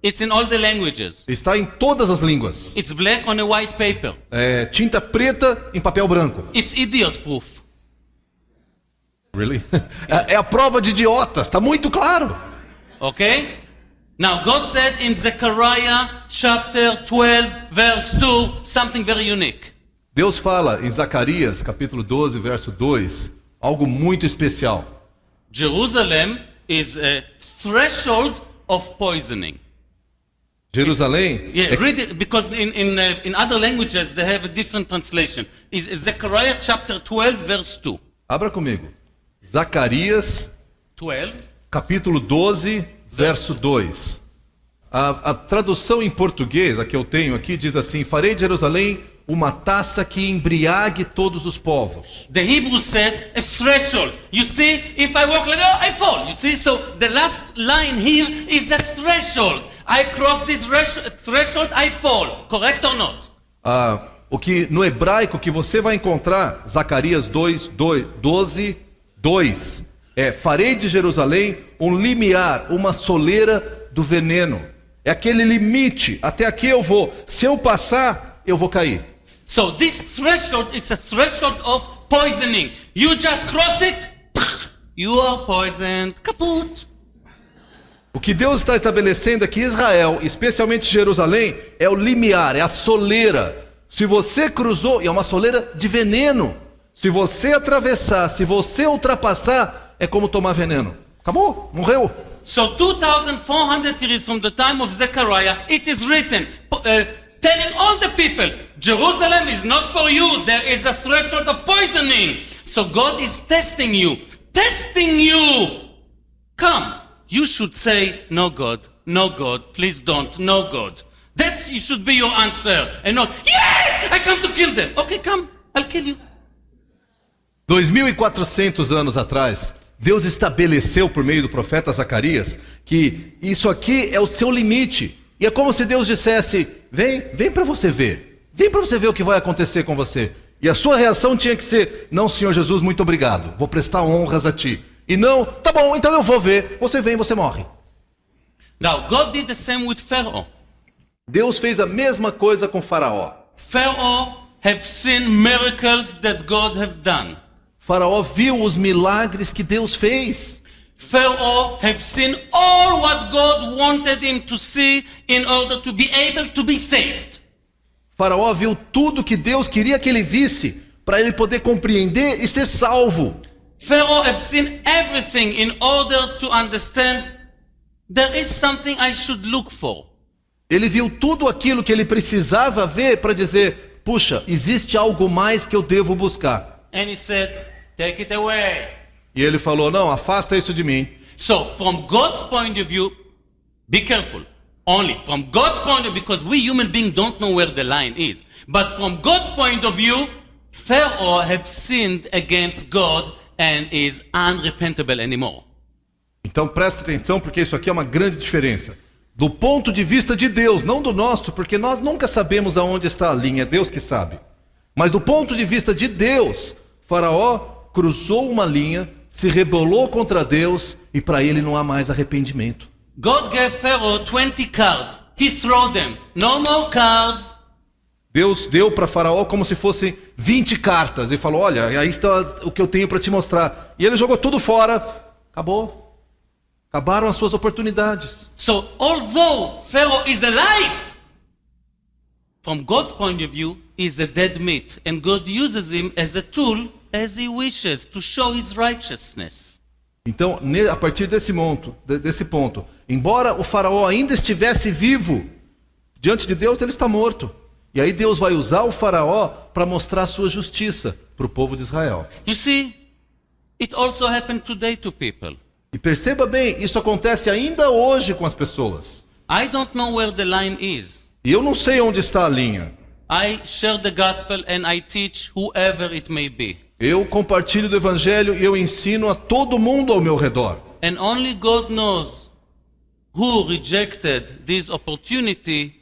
[SPEAKER 1] It's in all the languages.
[SPEAKER 2] Está em todas as línguas.
[SPEAKER 1] It's black on a white paper.
[SPEAKER 2] É tinta preta em papel branco.
[SPEAKER 1] It's idiot proof.
[SPEAKER 2] Really? É a prova de idiotas, está muito claro.
[SPEAKER 1] Okay? Now, God said in Zechariah chapter 12, verse 2, something very unique.
[SPEAKER 2] Deus fala em Zacarias, capítulo 12, verso 2, algo muito especial.
[SPEAKER 1] Jerusalem is a threshold of poisoning.
[SPEAKER 2] Jerusalém
[SPEAKER 1] Yeah, read it because in other languages they have a different translation. Is Zechariah chapter 12, verse 2.
[SPEAKER 2] Abra comigo. Zacarias,
[SPEAKER 1] 12.
[SPEAKER 2] capítulo 12, verso 2. A tradução em português, a que eu tenho aqui, diz assim: farei de Jerusalém uma taça que embriague todos os povos.
[SPEAKER 1] The Hebrew says a threshold. You see, if I walk like I fall. You see, so the last line here is a threshold. I cross this threshold, I fall. Correct or not?
[SPEAKER 2] O que no hebraico que você vai encontrar, Zacarias 12, 2, farei de Jerusalém um limiar, uma soleira do veneno. É aquele limite, até aqui eu vou. Se eu passar, eu vou cair.
[SPEAKER 1] So this threshold is a threshold of poisoning. You just cross it, you are poisoned. Kaput.
[SPEAKER 2] O que Deus está estabelecendo é que Israel, especialmente Jerusalém, é o limiar, é a soleira. Se você cruzou, e é uma soleira de veneno. Se você atravessar, se você ultrapassar, é como tomar veneno. Acabou, morreu.
[SPEAKER 1] So 2,400 years from the time of Zechariah, it is written, telling all the people, Jerusalem is not for you. There is a threshold of poisoning. So God is testing you. Come. You should say, no God, please don't, no God. That should be your answer. And not, yes, I come to kill them. Okay, come, I'll kill you.
[SPEAKER 2] 2.400 anos atrás, Deus estabeleceu por meio do profeta Zacarias que isso aqui é o seu limite. E é como se Deus dissesse, vem para você ver. Vem para você ver o que vai acontecer com você. E a sua reação tinha que ser, não, Senhor Jesus, muito obrigado. Vou prestar honras a ti. E não, tá bom, então eu vou ver. Você vem, você morre.
[SPEAKER 1] Now, God did the same with Pharaoh.
[SPEAKER 2] Deus fez a mesma coisa com Faraó.
[SPEAKER 1] Pharaoh have seen miracles that God have done.
[SPEAKER 2] Faraó viu os milagres que Deus fez.
[SPEAKER 1] Pharaoh have seen all what God wanted him to see in order to be able to be saved.
[SPEAKER 2] Faraó viu tudo que Deus queria que ele visse para ele poder compreender e ser salvo.
[SPEAKER 1] Pharaoh have seen everything in order to understand there is something I should look for.
[SPEAKER 2] Ele viu tudo aquilo que ele precisava ver para dizer, puxa, existe algo mais que eu devo buscar.
[SPEAKER 1] And he said, take it away.
[SPEAKER 2] E ele falou, não, afasta isso de mim.
[SPEAKER 1] So from God's point of view, be careful. Only from God's point of view, because we human beings don't know where the line is. But from God's point of view, Pharaoh have sinned against God and is unrepentable anymore.
[SPEAKER 2] Então presta atenção, porque isso aqui é uma grande diferença. Do ponto de vista de Deus, não do nosso, porque nós nunca sabemos aonde está a linha, é Deus que sabe. Mas do ponto de vista de Deus, Faraó cruzou uma linha, se rebelou contra Deus e para ele não há mais arrependimento.
[SPEAKER 1] God gave Pharaoh 20 cards. He threw them. No more cards.
[SPEAKER 2] Deus deu para Faraó como se fossem 20 cartas e falou, olha, aí está o que eu tenho para te mostrar. E ele jogou tudo fora, acabou. Acabaram as suas oportunidades.
[SPEAKER 1] So although Pharaoh is alive, from God's point of view, he's a dead meat. And God uses him as a tool as he wishes to show his righteousness.
[SPEAKER 2] Então, a partir desse ponto, embora o Faraó ainda estivesse vivo, diante de Deus ele está morto. E aí Deus vai usar o Faraó para mostrar a sua justiça para o povo de Israel.
[SPEAKER 1] You see, it also happened today to people.
[SPEAKER 2] E perceba bem, isso acontece ainda hoje com as pessoas.
[SPEAKER 1] I don't know where the line is.
[SPEAKER 2] E eu não sei onde está a linha.
[SPEAKER 1] I share the gospel and I teach whoever it may be.
[SPEAKER 2] Eu compartilho do evangelho e eu ensino a todo mundo ao meu redor.
[SPEAKER 1] And only God knows who rejected this opportunity,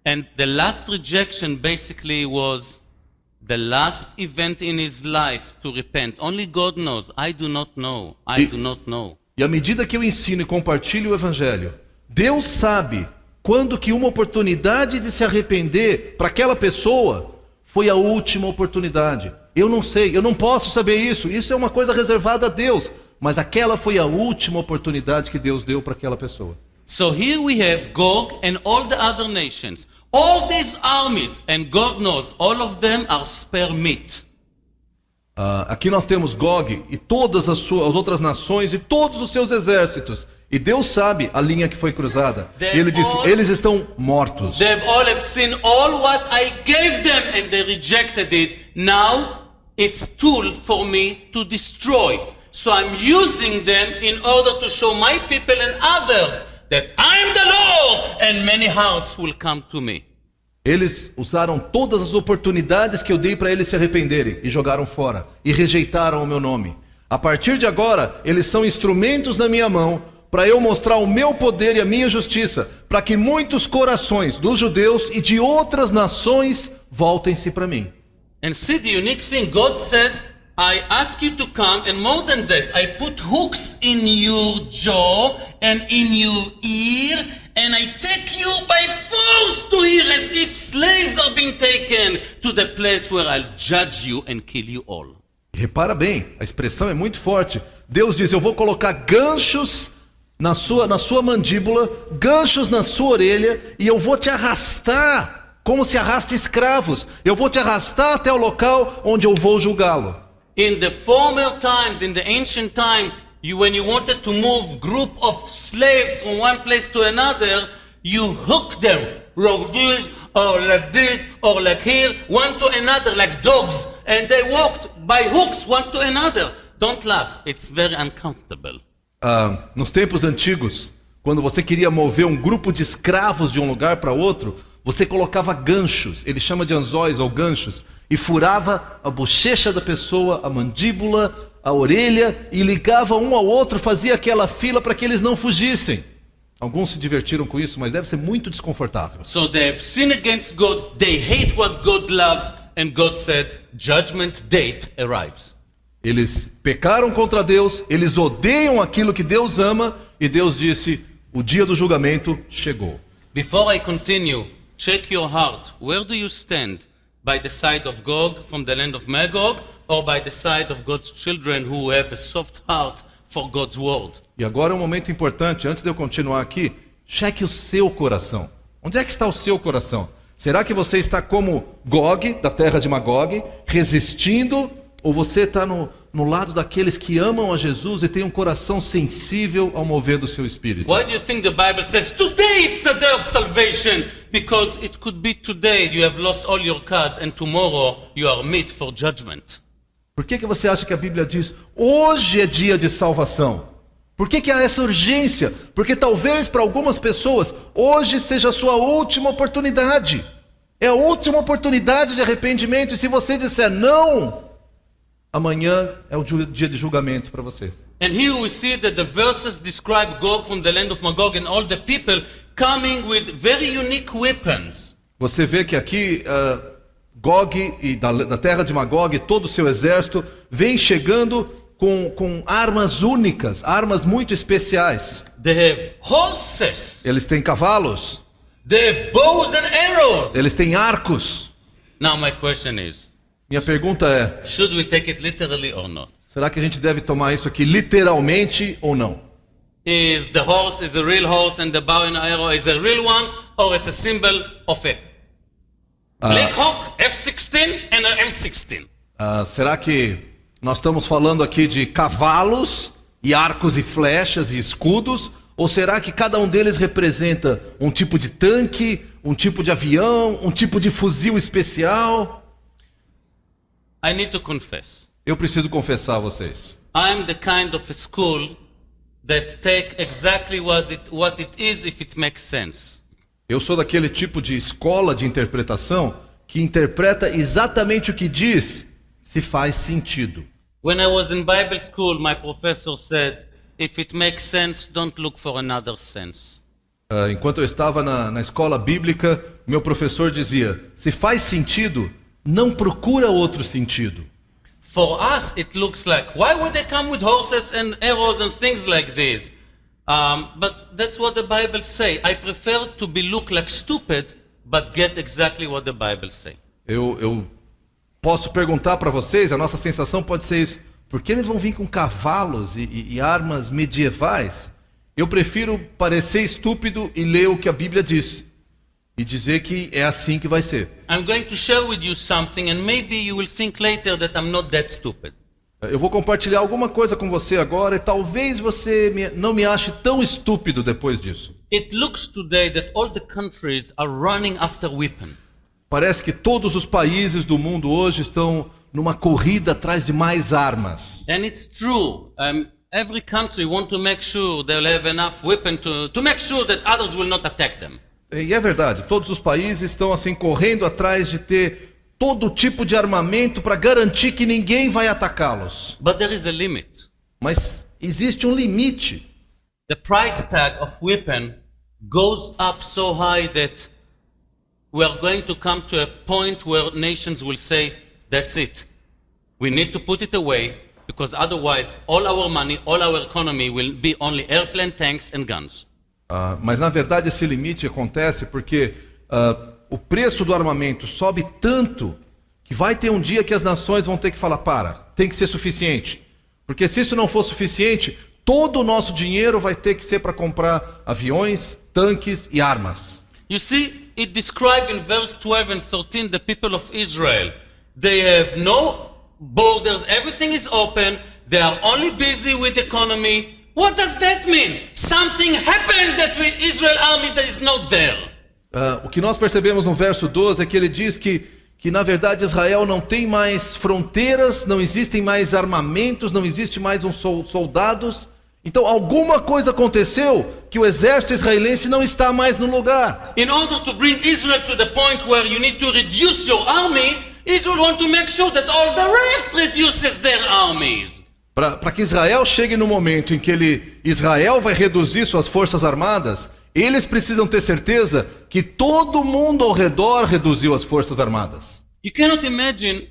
[SPEAKER 1] and the last rejection basically was the last event in his life to repent. Only God knows. I do not know. I do not know.
[SPEAKER 2] E à medida que eu ensino e compartilho o evangelho, Deus sabe quando que uma oportunidade de se arrepender para aquela pessoa foi a última oportunidade. Eu não sei, eu não posso saber isso. Isso é uma coisa reservada a Deus. Mas aquela foi a última oportunidade que Deus deu para aquela pessoa.
[SPEAKER 1] So here we have Gog and all the other nations. All these armies, and God knows, all of them are spare meat.
[SPEAKER 2] Aqui nós temos Gog e todas as outras nações e todos os seus exércitos. E Deus sabe a linha que foi cruzada. E ele disse, eles estão mortos.
[SPEAKER 1] They've all have seen all what I gave them and they rejected it. Now it's tool for me to destroy. So I'm using them in order to show my people and others that I'm the Lord and many hearts will come to me.
[SPEAKER 2] Eles usaram todas as oportunidades que eu dei para eles se arrependerem e jogaram fora e rejeitaram o meu nome. A partir de agora, eles são instrumentos na minha mão para eu mostrar o meu poder e a minha justiça, para que muitos corações dos judeus e de outras nações voltem-se para mim.
[SPEAKER 1] And see the unique thing, God says, I ask you to come, and more than that, I put hooks in your jaw and in your ear, and I take you by force to here as if slaves are being taken to the place where I'll judge you and kill you all.
[SPEAKER 2] Repara bem, a expressão é muito forte. Deus diz, eu vou colocar ganchos na sua mandíbula, ganchos na sua orelha, e eu vou te arrastar, como se arrasta escravos. Eu vou te arrastar até o local onde eu vou julgá-lo.
[SPEAKER 1] In the former times, in the ancient time, when you wanted to move group of slaves from one place to another, you hook them, like this, or like here, one to another, like dogs, and they walked by hooks one to another. Don't laugh, it's very uncomfortable.
[SPEAKER 2] Nos tempos antigos, quando você queria mover um grupo de escravos de um lugar para outro, você colocava ganchos, ele chama de anzóis ou ganchos, e furava a bochecha da pessoa, a mandíbula, a orelha, e ligava um ao outro, fazia aquela fila para que eles não fugissem. Alguns se divertiram com isso, mas deve ser muito desconfortável.
[SPEAKER 1] So they have sinned against God, they hate what God loves, and God said, judgment date arrives.
[SPEAKER 2] Eles pecaram contra Deus, eles odeiam aquilo que Deus ama, e Deus disse, o dia do julgamento chegou.
[SPEAKER 1] Before I continue, check your heart. Where do you stand? By the side of Gog from the land of Magog, or by the side of God's children who have a soft heart for God's word.
[SPEAKER 2] E agora é um momento importante, antes de eu continuar aqui, cheque o seu coração. Onde é que está o seu coração? Será que você está como Gog, da terra de Magog, resistindo? Ou você está no lado daqueles que amam a Jesus e tem um coração sensível ao mover do seu espírito?
[SPEAKER 1] Why do you think the Bible says today it's the day of salvation? Because it could be today you have lost all your cards and tomorrow you are meet for judgment.
[SPEAKER 2] Por que você acha que a Bíblia diz, hoje é dia de salvação? Por que há essa urgência? Porque talvez para algumas pessoas, hoje seja a sua última oportunidade. É a última oportunidade de arrependimento. E se você disser não, amanhã é o dia de julgamento para você.
[SPEAKER 1] And here we see that the verses describe Gog from the land of Magog and all the people coming with very unique weapons.
[SPEAKER 2] Você vê que aqui Gog e da terra de Magog, todo o seu exército, vem chegando com armas únicas, armas muito especiais.
[SPEAKER 1] They have horses.
[SPEAKER 2] Eles têm cavalos,
[SPEAKER 1] They have bows and arrows.
[SPEAKER 2] eles têm arcos.
[SPEAKER 1] Now my question is,
[SPEAKER 2] Minha pergunta é,
[SPEAKER 1] should we take it literally or not?
[SPEAKER 2] será que a gente deve tomar isso aqui literalmente ou não?
[SPEAKER 1] Is the horse is a real horse and the bow and arrow is a real one, or it's a symbol of a Black Hawk F-16 and an M16?
[SPEAKER 2] Será que nós estamos falando aqui de cavalos e arcos e flechas e escudos? Ou será que cada um deles representa um tipo de tanque, um tipo de avião, um tipo de fuzil especial?
[SPEAKER 1] I need to confess.
[SPEAKER 2] Eu preciso confessar a vocês.
[SPEAKER 1] I'm the kind of a school that take exactly what it is if it makes sense.
[SPEAKER 2] Eu sou daquele tipo de escola de interpretação que interpreta exatamente o que diz, se faz sentido.
[SPEAKER 1] When I was in Bible school, my professor said, if it makes sense, don't look for another sense.
[SPEAKER 2] Enquanto eu estava na escola bíblica, meu professor dizia, se faz sentido, não procura outro sentido.
[SPEAKER 1] For us, it looks like, why would they come with horses and arrows and things like this? But that's what the Bible say. I prefer to be look like stupid, but get exactly what the Bible say.
[SPEAKER 2] Eu posso perguntar para vocês, a nossa sensação pode ser isso. Por que eles vão vir com cavalos e armas medievais? Eu prefiro parecer estúpido e ler o que a Bíblia diz. E dizer que é assim que vai ser.
[SPEAKER 1] I'm going to share with you something and maybe you will think later that I'm not that stupid.
[SPEAKER 2] Eu vou compartilhar alguma coisa com você agora e talvez você não me ache tão estúpido depois disso.
[SPEAKER 1] It looks today that all the countries are running after weapon.
[SPEAKER 2] Parece que todos os países do mundo hoje estão numa corrida atrás de mais armas.
[SPEAKER 1] And it's true. Every country wants to make sure they'll have enough weapon to make sure that others will not attack them.
[SPEAKER 2] E é verdade, todos os países estão assim correndo atrás de ter todo tipo de armamento para garantir que ninguém vai atacá-los.
[SPEAKER 1] But there is a limit.
[SPEAKER 2] Mas existe um limite.
[SPEAKER 1] The price tag of weapon goes up so high that we are going to come to a point where nations will say, that's it. We need to put it away because otherwise all our money, all our economy will be only airplane, tanks and guns.
[SPEAKER 2] Mas na verdade esse limite acontece porque o preço do armamento sobe tanto que vai ter um dia que as nações vão ter que falar, tem que ser suficiente. Porque se isso não for suficiente, todo o nosso dinheiro vai ter que ser para comprar aviões, tanques e armas.
[SPEAKER 1] You see, it describes in verse 12 and 13 the people of Israel. They have no borders, everything is open, they are only busy with economy. What does that mean? Something happened that with Israel army that is not there.
[SPEAKER 2] O que nós percebemos no verso 12 é que ele diz que na verdade Israel não tem mais fronteiras, não existem mais armamentos, não existe mais soldados. Então alguma coisa aconteceu que o exército israelense não está mais no lugar.
[SPEAKER 1] In order to bring Israel to the point where you need to reduce your army, Israel want to make sure that all the rest reduces their armies.
[SPEAKER 2] Para que Israel chegue no momento em que Israel vai reduzir suas forças armadas, eles precisam ter certeza que todo mundo ao redor reduziu as forças armadas.
[SPEAKER 1] You cannot imagine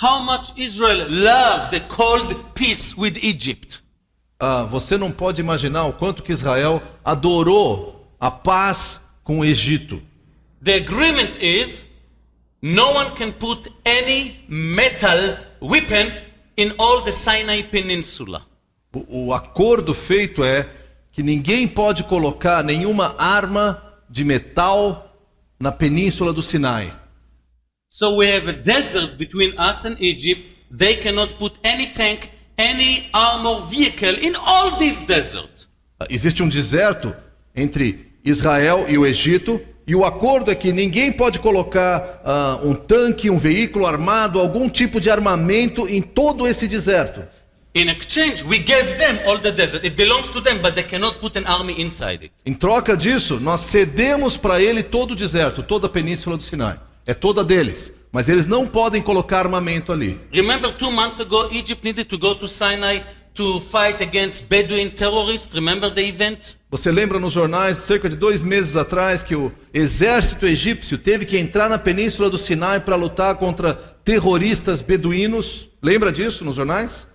[SPEAKER 1] how much Israel loved the cold peace with Egypt.
[SPEAKER 2] Você não pode imaginar o quanto que Israel adorou a paz com o Egito.
[SPEAKER 1] The agreement is no one can put any metal weapon in all the Sinai Peninsula.
[SPEAKER 2] O acordo feito é que ninguém pode colocar nenhuma arma de metal na península do Sinai.
[SPEAKER 1] So we have a desert between us and Egypt. They cannot put any tank, any armor vehicle in all this desert.
[SPEAKER 2] Existe um deserto entre Israel e o Egito, e o acordo é que ninguém pode colocar um tanque, um veículo armado, algum tipo de armamento em todo esse deserto.
[SPEAKER 1] In exchange, we gave them all the desert. It belongs to them, but they cannot put an army inside it.
[SPEAKER 2] Em troca disso, nós cedemos para ele todo o deserto, toda a península do Sinai. É toda deles, mas eles não podem colocar armamento ali.
[SPEAKER 1] Remember 2 months ago, Egypt needed to go to Sinai to fight against Bedouin terrorists. Remember the event?
[SPEAKER 2] Você lembra nos jornais, cerca de 2 meses atrás, que o exército egípcio teve que entrar na península do Sinai para lutar contra terroristas beduínos? Lembra disso nos jornais?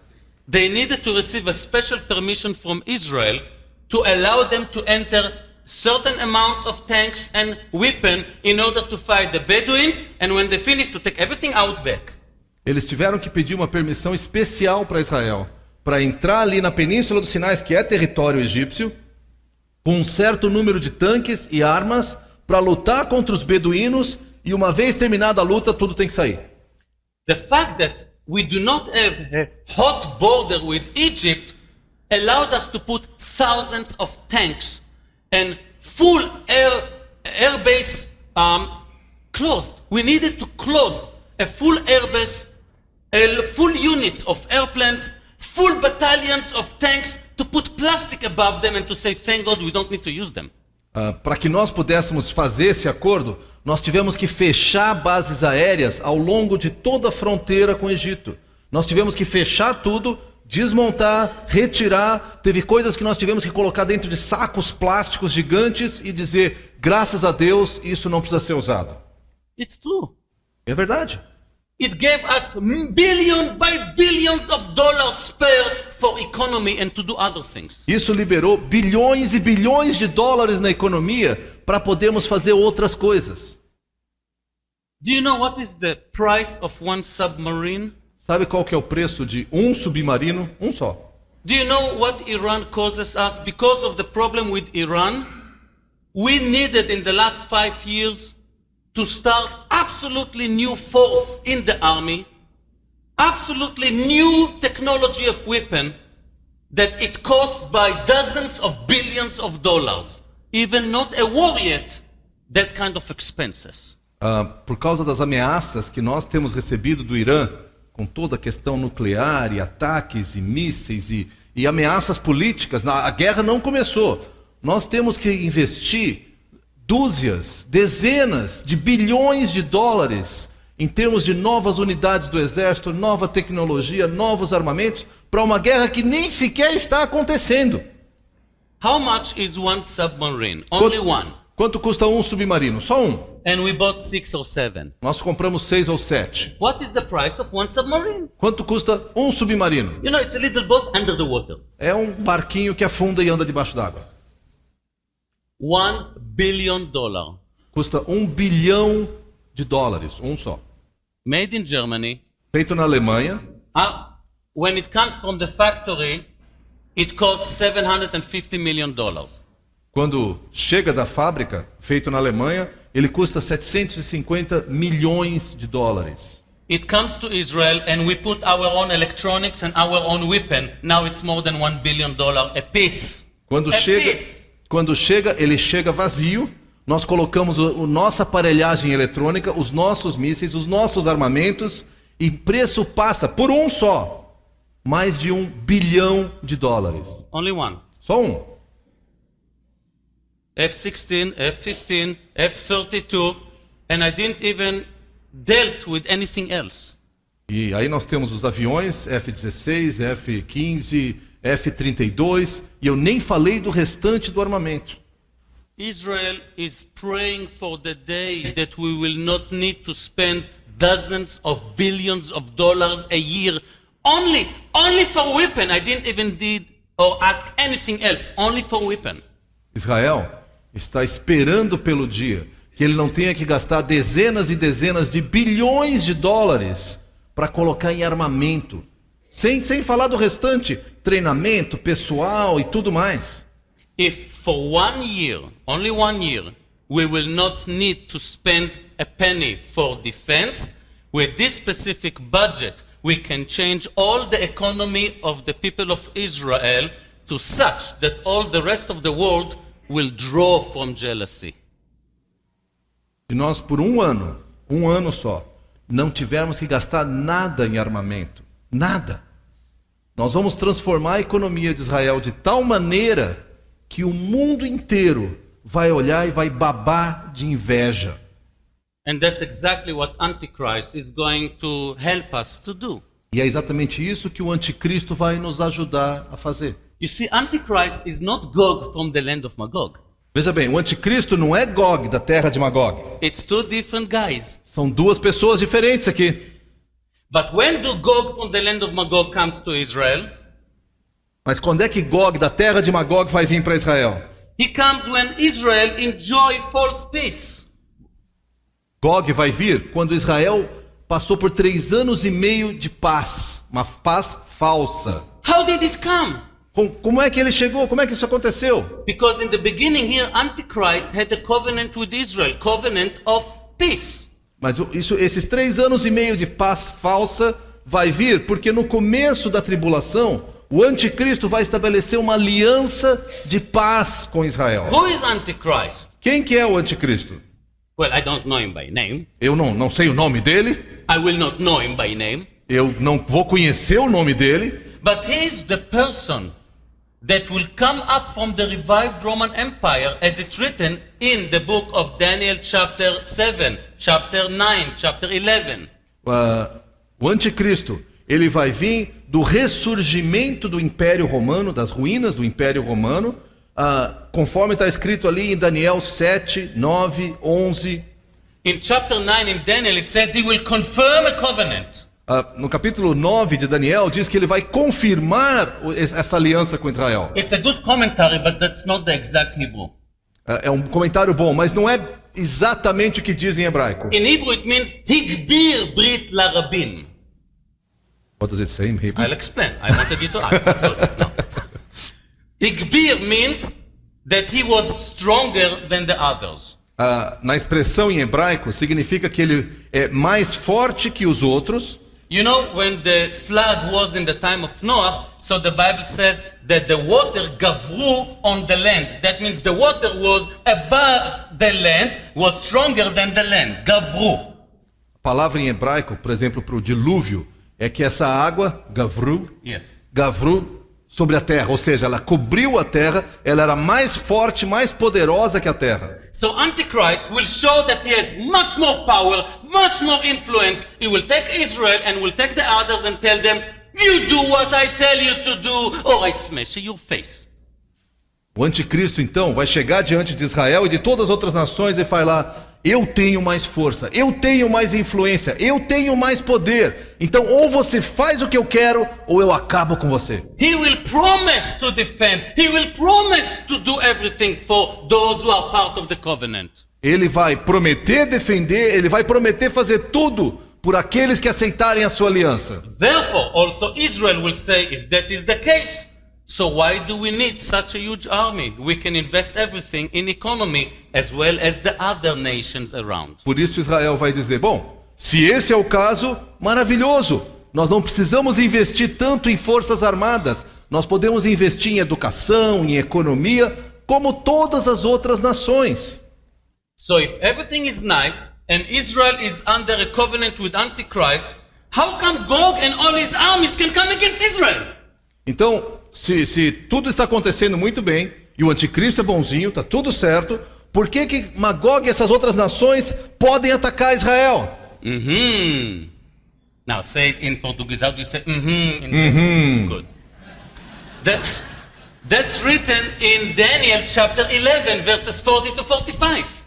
[SPEAKER 1] They needed to receive a special permission from Israel to allow them to enter certain amount of tanks and weapons in order to fight the Bedouins, and when they finished, to take everything out back.
[SPEAKER 2] Eles tiveram que pedir uma permissão especial para Israel, para entrar ali na península do Sinai, que é território egípcio, com um certo número de tanques e armas, para lutar contra os beduínos, e uma vez terminada a luta, tudo tem que sair.
[SPEAKER 1] The fact that we do not have a hot border with Egypt allowed us to put thousands of tanks and full air base closed. We needed to close a full air base, full units of airplanes, full battalions of tanks, to put plastic above them and to say, thank God we don't need to use them.
[SPEAKER 2] Para que nós pudéssemos fazer esse acordo, nós tivemos que fechar bases aéreas ao longo de toda a fronteira com o Egito. Nós tivemos que fechar tudo, desmontar, retirar. Teve coisas que nós tivemos que colocar dentro de sacos plásticos gigantes e dizer, graças a Deus, isso não precisa ser usado.
[SPEAKER 1] It's true.
[SPEAKER 2] É verdade.
[SPEAKER 1] It gave us billion by billions of dollars spare for economy and to do other things.
[SPEAKER 2] Isso liberou bilhões e bilhões de dólares na economia para podermos fazer outras coisas.
[SPEAKER 1] Do you know what is the price of one submarine?
[SPEAKER 2] Sabe qual que é o preço de um submarino? Um só.
[SPEAKER 1] Do you know what Iran causes us? Because of the problem with Iran, we needed in the last 5 years to start absolutely new force in the army, absolutely new technology of weapon that it costs by dozens of billions of dollars. Even not a war yet, that kind of expenses.
[SPEAKER 2] Por causa das ameaças que nós temos recebido do Irã, com toda a questão nuclear e ataques e mísseis e ameaças políticas, a guerra não começou. Nós temos que investir dúzias, dezenas de bilhões de dólares em termos de novas unidades do exército, nova tecnologia, novos armamentos, para uma guerra que nem sequer está acontecendo.
[SPEAKER 1] How much is one submarine? Only one.
[SPEAKER 2] Quanto custa um submarino? Só um.
[SPEAKER 1] And we bought 6 or 7.
[SPEAKER 2] Nós compramos 6 ou 7.
[SPEAKER 1] What is the price of one submarine?
[SPEAKER 2] Quanto custa um submarino?
[SPEAKER 1] You know, it's a little boat under the water.
[SPEAKER 2] É um barquinho que afunda e anda debaixo d'água.
[SPEAKER 1] $1 billion.
[SPEAKER 2] Custa $1 bilhão, um só.
[SPEAKER 1] Made in Germany.
[SPEAKER 2] Feito na Alemanha.
[SPEAKER 1] When it comes from the factory, it costs $750 million.
[SPEAKER 2] Quando chega da fábrica, feito na Alemanha, ele custa 750 milhões de dólares.
[SPEAKER 1] It comes to Israel and we put our own electronics and our own weapon. Now it's more than $1 billion a piece.
[SPEAKER 2] Quando chega, ele chega vazio. Nós colocamos a nossa aparelhagem eletrônica, os nossos mísseis, os nossos armamentos, e preço passa por um só, mais de $1 bilhão.
[SPEAKER 1] Only one.
[SPEAKER 2] Só um.
[SPEAKER 1] F-16, F-15, F-32, and I didn't even dealt with anything else.
[SPEAKER 2] E aí nós temos os aviões F-16, F-15, F-32, e eu nem falei do restante do armamento.
[SPEAKER 1] Israel is praying for the day that we will not need to spend dozens of billions of dollars a year only for weapon. I didn't even did or ask anything else, only for weapon.
[SPEAKER 2] Israel está esperando pelo dia que ele não tenha que gastar dezenas e dezenas de bilhões de dólares para colocar em armamento. Sem falar do restante, treinamento, pessoal e tudo mais.
[SPEAKER 1] If for 1 year, only 1 year, we will not need to spend a penny for defense, with this specific budget, we can change all the economy of the people of Israel to such that all the rest of the world will draw from jealousy.
[SPEAKER 2] Se nós por um ano só, não tivermos que gastar nada em armamento, nada, nós vamos transformar a economia de Israel de tal maneira que o mundo inteiro vai olhar e vai babar de inveja.
[SPEAKER 1] And that's exactly what Antichrist is going to help us to do.
[SPEAKER 2] E é exatamente isso que o anticristo vai nos ajudar a fazer.
[SPEAKER 1] You see, Antichrist is not Gog from the land of Magog.
[SPEAKER 2] Veja bem, o anticristo não é Gog, da terra de Magog.
[SPEAKER 1] It's two different guys.
[SPEAKER 2] São duas pessoas diferentes aqui.
[SPEAKER 1] But when do Gog from the land of Magog comes to Israel?
[SPEAKER 2] Mas quando é que Gog, da terra de Magog, vai vir para Israel?
[SPEAKER 1] He comes when Israel enjoy false peace.
[SPEAKER 2] Gog vai vir quando Israel passou por 3 anos e meio de paz. Uma paz falsa.
[SPEAKER 1] How did it come?
[SPEAKER 2] Como é que ele chegou? Como é que isso aconteceu?
[SPEAKER 1] Because in the beginning here, Antichrist had a covenant with Israel, covenant of peace.
[SPEAKER 2] Mas esses 3 anos e meio de paz falsa vai vir porque no começo da tribulação, o anticristo vai estabelecer uma aliança de paz com Israel.
[SPEAKER 1] Who is Antichrist?
[SPEAKER 2] Quem que é o anticristo?
[SPEAKER 1] Well, I don't know him by name.
[SPEAKER 2] Eu não sei o nome dele.
[SPEAKER 1] I will not know him by name.
[SPEAKER 2] Eu não vou conhecer o nome dele.
[SPEAKER 1] But he is the person that will come up from the revived Roman Empire, as it's written in the book of Daniel chapter 7, chapter 9, chapter 11.
[SPEAKER 2] O anticristo, ele vai vir do ressurgimento do Império Romano, das ruínas do Império Romano, conforme está escrito ali em Daniel 7, 9, 11.
[SPEAKER 1] In chapter 9 in Daniel it says he will confirm a covenant.
[SPEAKER 2] No capítulo 9 de Daniel diz que ele vai confirmar essa aliança com Israel.
[SPEAKER 1] It's a good commentary, but that's not the exact Hebrew.
[SPEAKER 2] É um comentário bom, mas não é exatamente o que diz em hebraico.
[SPEAKER 1] In Hebrew it means Higbir Brit Larabim.
[SPEAKER 2] What does it say in Hebrew?
[SPEAKER 1] I'll explain. I wanted you to ask. No. Higbir means that he was stronger than the others.
[SPEAKER 2] Na expressão em hebraico significa que ele é mais forte que os outros.
[SPEAKER 1] You know, when the flood was in the time of Noah, so the Bible says that the water gavru on the land. That means the water was above the land, was stronger than the land. Gavru.
[SPEAKER 2] A palavra em hebraico, por exemplo, para o dilúvio, é que essa água, gavru,
[SPEAKER 1] Yes.
[SPEAKER 2] gavru, sobre a terra, ou seja, ela cobriu a terra, ela era mais forte, mais poderosa que a terra.
[SPEAKER 1] So Antichrist will show that he has much more power, much more influence. He will take Israel and will take the others and tell them, you do what I tell you to do, or I smash your face.
[SPEAKER 2] O anticristo, então, vai chegar diante de Israel e de todas as outras nações e falar: eu tenho mais força, eu tenho mais influência, eu tenho mais poder. Então, ou você faz o que eu quero, ou eu acabo com você.
[SPEAKER 1] He will promise to defend. He will promise to do everything for those who are part of the covenant.
[SPEAKER 2] Ele vai prometer defender, ele vai prometer fazer tudo por aqueles que aceitarem a sua aliança.
[SPEAKER 1] Therefore, also Israel will say, if that is the case, so why do we need such a huge army? We can invest everything in economy as well as the other nations around.
[SPEAKER 2] Por isso Israel vai dizer: bom, se esse é o caso, maravilhoso. Nós não precisamos investir tanto em forças armadas. Nós podemos investir em educação, em economia, como todas as outras nações.
[SPEAKER 1] So if everything is nice and Israel is under a covenant with Antichrist, how come Gog and all his armies can come against Israel?
[SPEAKER 2] Então, se tudo está acontecendo muito bem e o anticristo é bonzinho, está tudo certo, por que Magog e essas outras nações podem atacar Israel?
[SPEAKER 1] Now say it in Portuguese. How do you say in Good. That's written in Daniel chapter 11 verses 40 to 45.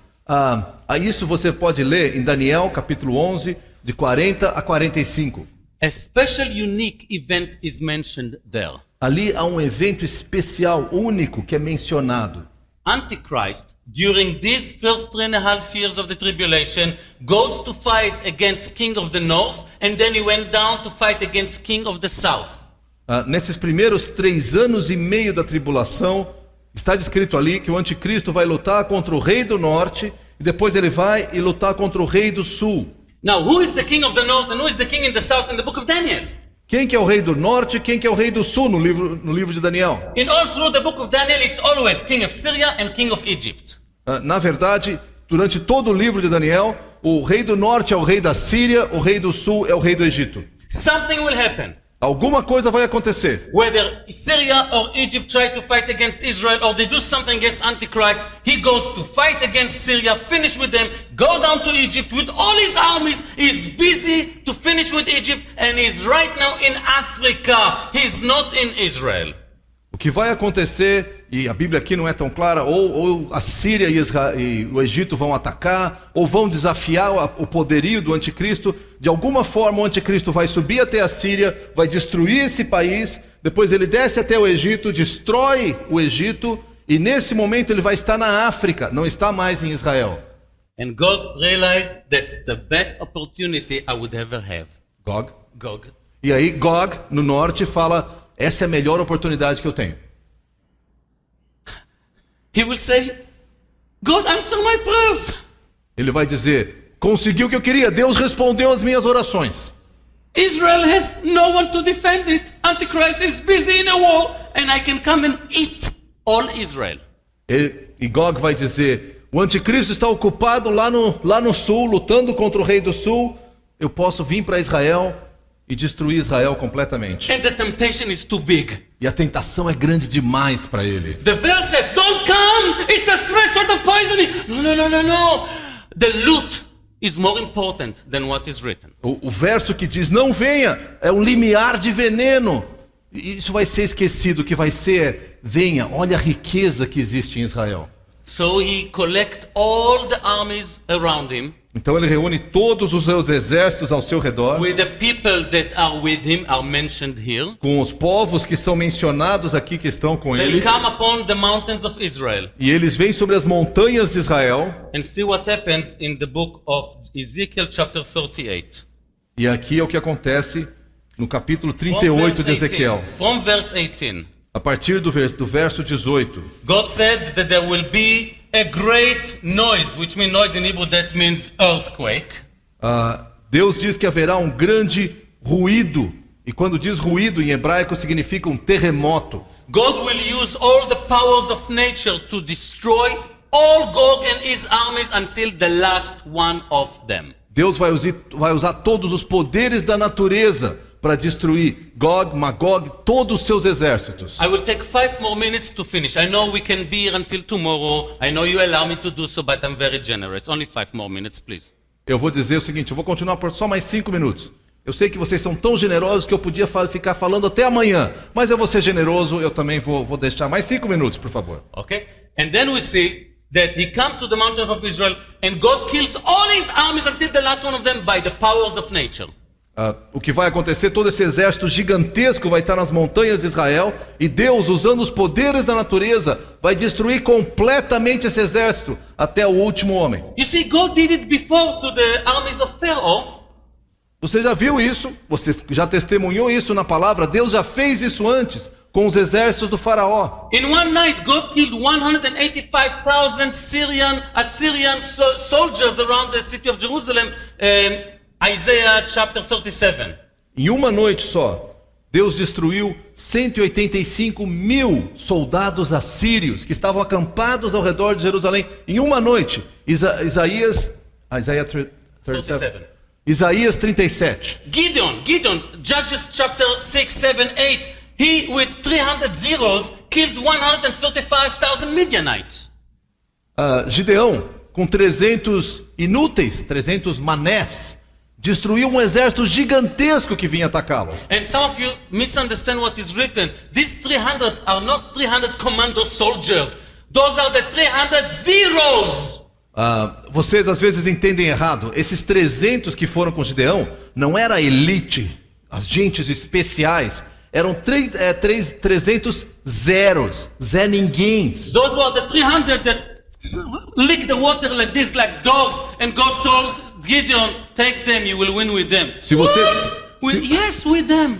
[SPEAKER 2] Isso você pode ler em Daniel capítulo 11, de 40 a 45.
[SPEAKER 1] A special unique event is mentioned there.
[SPEAKER 2] Ali há um evento especial, único, que é mencionado.
[SPEAKER 1] Antichrist, during these first 3.5 years of the tribulation, goes to fight against king of the north, and then he went down to fight against king of the south.
[SPEAKER 2] Nesses primeiros 3 anos e meio da tribulação, está descrito ali que o anticristo vai lutar contra o rei do norte, e depois ele vai e lutar contra o rei do sul.
[SPEAKER 1] Now, who is the king of the north and who is the king in the south in the book of Daniel?
[SPEAKER 2] Quem que é o rei do norte e quem que é o rei do sul no livro de Daniel?
[SPEAKER 1] In all through the book of Daniel, it's always king of Syria and king of Egypt.
[SPEAKER 2] Na verdade, durante todo o livro de Daniel, o rei do norte é o rei da Síria, o rei do sul é o rei do Egito.
[SPEAKER 1] Something will happen.
[SPEAKER 2] Alguma coisa vai acontecer.
[SPEAKER 1] Whether Syria or Egypt try to fight against Israel or they do something against Antichrist, he goes to fight against Syria, finish with them, go down to Egypt with all his armies. He's busy to finish with Egypt and he's right now in Africa. He's not in Israel.
[SPEAKER 2] O que vai acontecer, e a Bíblia aqui não é tão clara, ou a Síria e o Egito vão atacar, ou vão desafiar o poderio do anticristo. De alguma forma o anticristo vai subir até a Síria, vai destruir esse país, depois ele desce até o Egito, destrói o Egito, e nesse momento ele vai estar na África, não está mais em Israel.
[SPEAKER 1] And God realized that's the best opportunity I would ever have. Gog.
[SPEAKER 2] E aí Gog, no norte, fala: essa é a melhor oportunidade que eu tenho.
[SPEAKER 1] He will say, God answer my prayers.
[SPEAKER 2] Ele vai dizer: consegui o que eu queria, Deus respondeu às minhas orações.
[SPEAKER 1] Israel has no one to defend it. Antichrist is busy in a war and I can come and eat all Israel.
[SPEAKER 2] E Gog vai dizer: o anticristo está ocupado lá no sul, lutando contra o rei do sul. Eu posso vir para Israel e destruir Israel completamente.
[SPEAKER 1] And the temptation is too big.
[SPEAKER 2] E a tentação é grande demais para ele.
[SPEAKER 1] The verse says, don't come, it's a threshold of poisoning. No. The loot is more important than what is written.
[SPEAKER 2] O verso que diz, não venha, é um limiar de veneno. Isso vai ser esquecido, o que vai ser, venha, olha a riqueza que existe em Israel.
[SPEAKER 1] So he collect all the armies around him.
[SPEAKER 2] Então ele reúne todos os seus exércitos ao seu redor,
[SPEAKER 1] With the people that are with him are mentioned here.
[SPEAKER 2] com os povos que são mencionados aqui que estão com
[SPEAKER 1] They
[SPEAKER 2] ele,
[SPEAKER 1] come upon the mountains of Israel.
[SPEAKER 2] e eles vêm sobre as montanhas de Israel.
[SPEAKER 1] And see what happens in the book of Ezekiel chapter 38.
[SPEAKER 2] E aqui é o que acontece no capítulo 38 de Ezequiel,
[SPEAKER 1] From verse 18.
[SPEAKER 2] a partir do verso 18.
[SPEAKER 1] God said that there will be a great noise, which means noise in Hebrew, that means earthquake.
[SPEAKER 2] Deus diz que haverá um grande ruído, e quando diz ruído em hebraico significa um terremoto.
[SPEAKER 1] God will use all the powers of nature to destroy all Gog and his armies until the last one of them.
[SPEAKER 2] Deus vai usar todos os poderes da natureza para destruir Gog, Magog, todos os seus exércitos.
[SPEAKER 1] I will take 5 more minutes to finish. I know we can be here until tomorrow. I know you allow me to do so, but I'm very generous. Only 5 more minutes, please.
[SPEAKER 2] Eu vou dizer o seguinte, eu vou continuar por só mais 5 minutos. Eu sei que vocês são tão generosos que eu podia ficar falando até amanhã, mas eu vou ser generoso, eu também vou deixar mais 5 minutos, por favor.
[SPEAKER 1] Okay? And then we see that he comes to the mountain of Israel and God kills all his armies until the last one of them by the powers of nature.
[SPEAKER 2] O que vai acontecer, todo esse exército gigantesco vai estar nas montanhas de Israel, e Deus, usando os poderes da natureza, vai destruir completamente esse exército até o último homem.
[SPEAKER 1] You see, God did it before to the armies of Pharaoh.
[SPEAKER 2] Você já viu isso? Você já testemunhou isso na palavra? Deus já fez isso antes com os exércitos do faraó.
[SPEAKER 1] In one night, God killed 185,000 Assyrian soldiers around the city of Jerusalem. Isaiah chapter 37.
[SPEAKER 2] Em uma noite só, Deus destruiu 185 mil soldados assírios que estavam acampados ao redor de Jerusalém. Em uma noite. Isaías 37. Isaías 37.
[SPEAKER 1] Gideon, Judges chapter 6, 7, 8. He, with 300 zeros, killed 135,000 Midianites.
[SPEAKER 2] Gideão, com 300 inúteis, 300 manés, destruiu um exército gigantesco que vinha atacá-lo.
[SPEAKER 1] And some of you misunderstand what is written. These 300 are not 300 commando soldiers. Those are the 300 zeros.
[SPEAKER 2] Vocês às vezes entendem errado. Esses 300 que foram com Gideão não era a elite, as gentes especiais. eram 300 zeros, Zé Ninguéms.
[SPEAKER 1] Those were the 300 that licked the water like this, like dogs, and God told Gideon, take them, you will win with them.
[SPEAKER 2] Se você,
[SPEAKER 1] Yes, with them.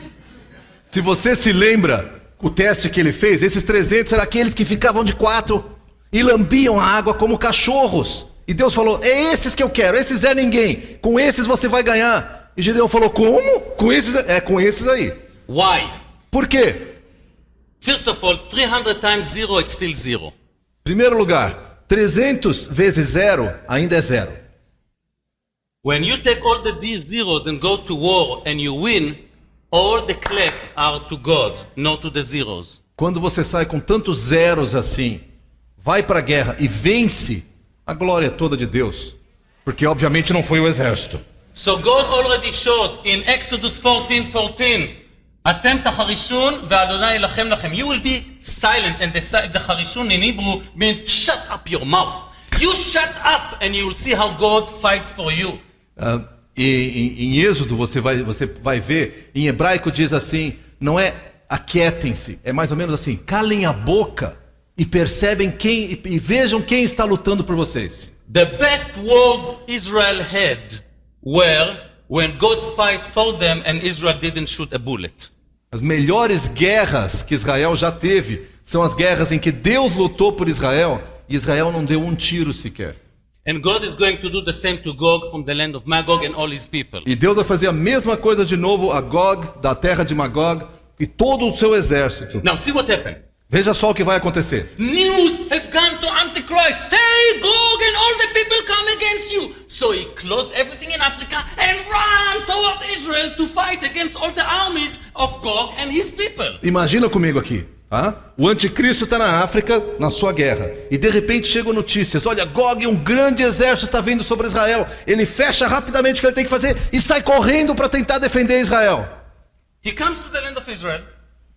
[SPEAKER 2] se você se lembra o teste que ele fez, esses 300 eram aqueles que ficavam de 4 e lambiam a água como cachorros. E Deus falou, é esses que eu quero, esses é ninguém, com esses você vai ganhar. E Gideão falou, como? Com esses? É, com esses aí.
[SPEAKER 1] Why?
[SPEAKER 2] Por quê?
[SPEAKER 1] First of all, 300 times 0, it's still 0.
[SPEAKER 2] Primeiro lugar, 300 vezes 0 ainda é 0.
[SPEAKER 1] When you take all the zeros and go to war and you win, all the clap are to God, not to the zeros.
[SPEAKER 2] Quando você sai com tantos zeros assim, vai para a guerra e vence, a glória é toda de Deus. Porque obviamente não foi o exército.
[SPEAKER 1] So God already showed in Exodus 14:14, אתם תחרישון ואדוני ילחם לכם. You will be silent, and the חרישון in Hebrew means shut up your mouth. You shut up and you will see how God fights for you.
[SPEAKER 2] Em Êxodo você vai ver, em hebraico diz assim, não é aquietem-se, é mais ou menos assim, calem a boca e percebem e vejam quem está lutando por vocês.
[SPEAKER 1] The best wars Israel had were when God fight for them and Israel didn't shoot a bullet.
[SPEAKER 2] As melhores guerras que Israel já teve são as guerras em que Deus lutou por Israel e Israel não deu um tiro sequer.
[SPEAKER 1] And God is going to do the same to Gog from the land of Magog and all his people.
[SPEAKER 2] E Deus vai fazer a mesma coisa de novo a Gog, da terra de Magog, e todo o seu exército.
[SPEAKER 1] Now see what happened.
[SPEAKER 2] Veja só o que vai acontecer.
[SPEAKER 1] News have gone to Antichrist. Hey, Gog and all the people come against you. So he closed everything in Africa and ran toward Israel to fight against all the armies of Gog and his people.
[SPEAKER 2] Imagina comigo aqui. O anticristo está na África, na sua guerra, e de repente chegam notícias, olha, Gog, um grande exército está vindo sobre Israel, ele fecha rapidamente o que ele tem que fazer e sai correndo para tentar defender Israel.
[SPEAKER 1] He comes to the land of Israel,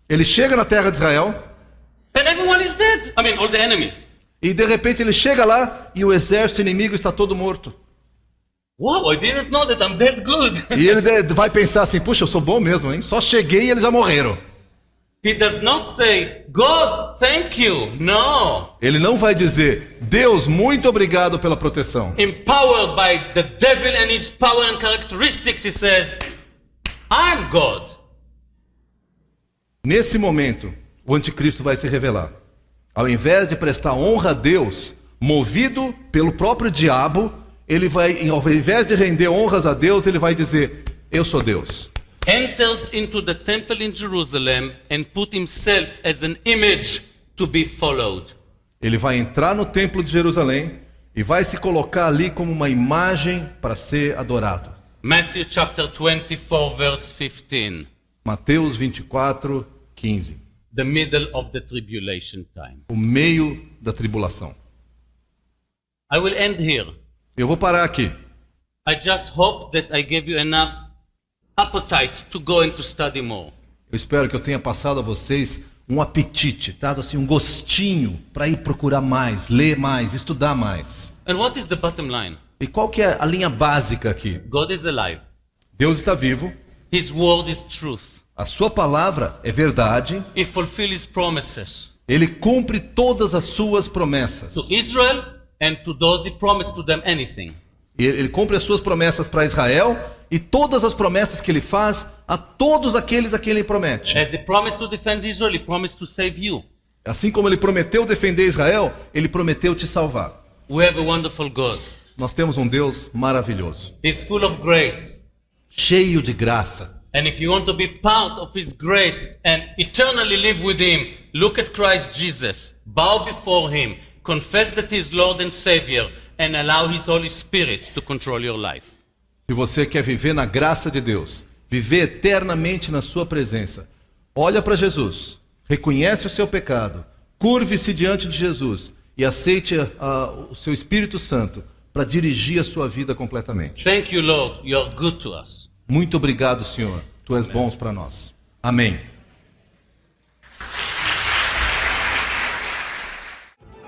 [SPEAKER 2] Ele chega na terra de Israel,
[SPEAKER 1] and everyone is dead. I mean, all the enemies.
[SPEAKER 2] e de repente ele chega lá e o exército inimigo está todo morto.
[SPEAKER 1] Wow, I didn't know that I'm that good.
[SPEAKER 2] E ele vai pensar assim, puxa, eu sou bom mesmo, hein? Só cheguei e eles já morreram.
[SPEAKER 1] He does not say, God, thank you. No.
[SPEAKER 2] Ele não vai dizer, Deus, muito obrigado pela proteção.
[SPEAKER 1] Empowered by the devil and his power and characteristics, he says, I'm God.
[SPEAKER 2] Nesse momento, o anticristo vai se revelar. Ao invés de prestar honra a Deus, movido pelo próprio diabo, ele vai, ao invés de render honras a Deus, ele vai dizer, eu sou Deus.
[SPEAKER 1] Enters into the temple in Jerusalem and put himself as an image to be followed.
[SPEAKER 2] Ele vai entrar no templo de Jerusalém e vai se colocar ali como uma imagem para ser adorado.
[SPEAKER 1] Matthew chapter 24 verse 15.
[SPEAKER 2] Mateus 24, 15.
[SPEAKER 1] The middle of the tribulation time.
[SPEAKER 2] O meio da tribulação.
[SPEAKER 1] I will end here.
[SPEAKER 2] Eu vou parar aqui.
[SPEAKER 1] I just hope that I gave you enough appetite to go and to study more.
[SPEAKER 2] Eu espero que eu tenha passado a vocês um apetite, dado assim um gostinho para ir procurar mais, ler mais, estudar mais.
[SPEAKER 1] And what is the bottom line?
[SPEAKER 2] E qual que é a linha básica aqui?
[SPEAKER 1] God is alive.
[SPEAKER 2] Deus está vivo,
[SPEAKER 1] His word is truth.
[SPEAKER 2] a sua palavra é verdade,
[SPEAKER 1] He fulfills his promises
[SPEAKER 2] ele cumpre todas as suas promessas.
[SPEAKER 1] to Israel and to those he promised to them anything.
[SPEAKER 2] Ele cumpre as suas promessas para Israel e todas as promessas que ele faz a todos aqueles a quem ele promete.
[SPEAKER 1] As he promised to defend Israel, he promised to save you.
[SPEAKER 2] Assim como ele prometeu defender Israel, ele prometeu te salvar.
[SPEAKER 1] We have a wonderful God.
[SPEAKER 2] Nós temos um Deus maravilhoso,
[SPEAKER 1] He's full of grace.
[SPEAKER 2] cheio de graça.
[SPEAKER 1] And if you want to be part of his grace and eternally live with him, look at Christ Jesus. Bow before him. Confess that he is Lord and Savior. And allow his Holy Spirit to control your life.
[SPEAKER 2] Se você quer viver na graça de Deus, viver eternamente na sua presença, olha para Jesus, reconhece o seu pecado, curve-se diante de Jesus e aceite o seu Espírito Santo para dirigir a sua vida completamente.
[SPEAKER 1] Thank you, Lord. You are good to us.
[SPEAKER 2] Muito obrigado, Senhor. Tu és bom para nós. Amém.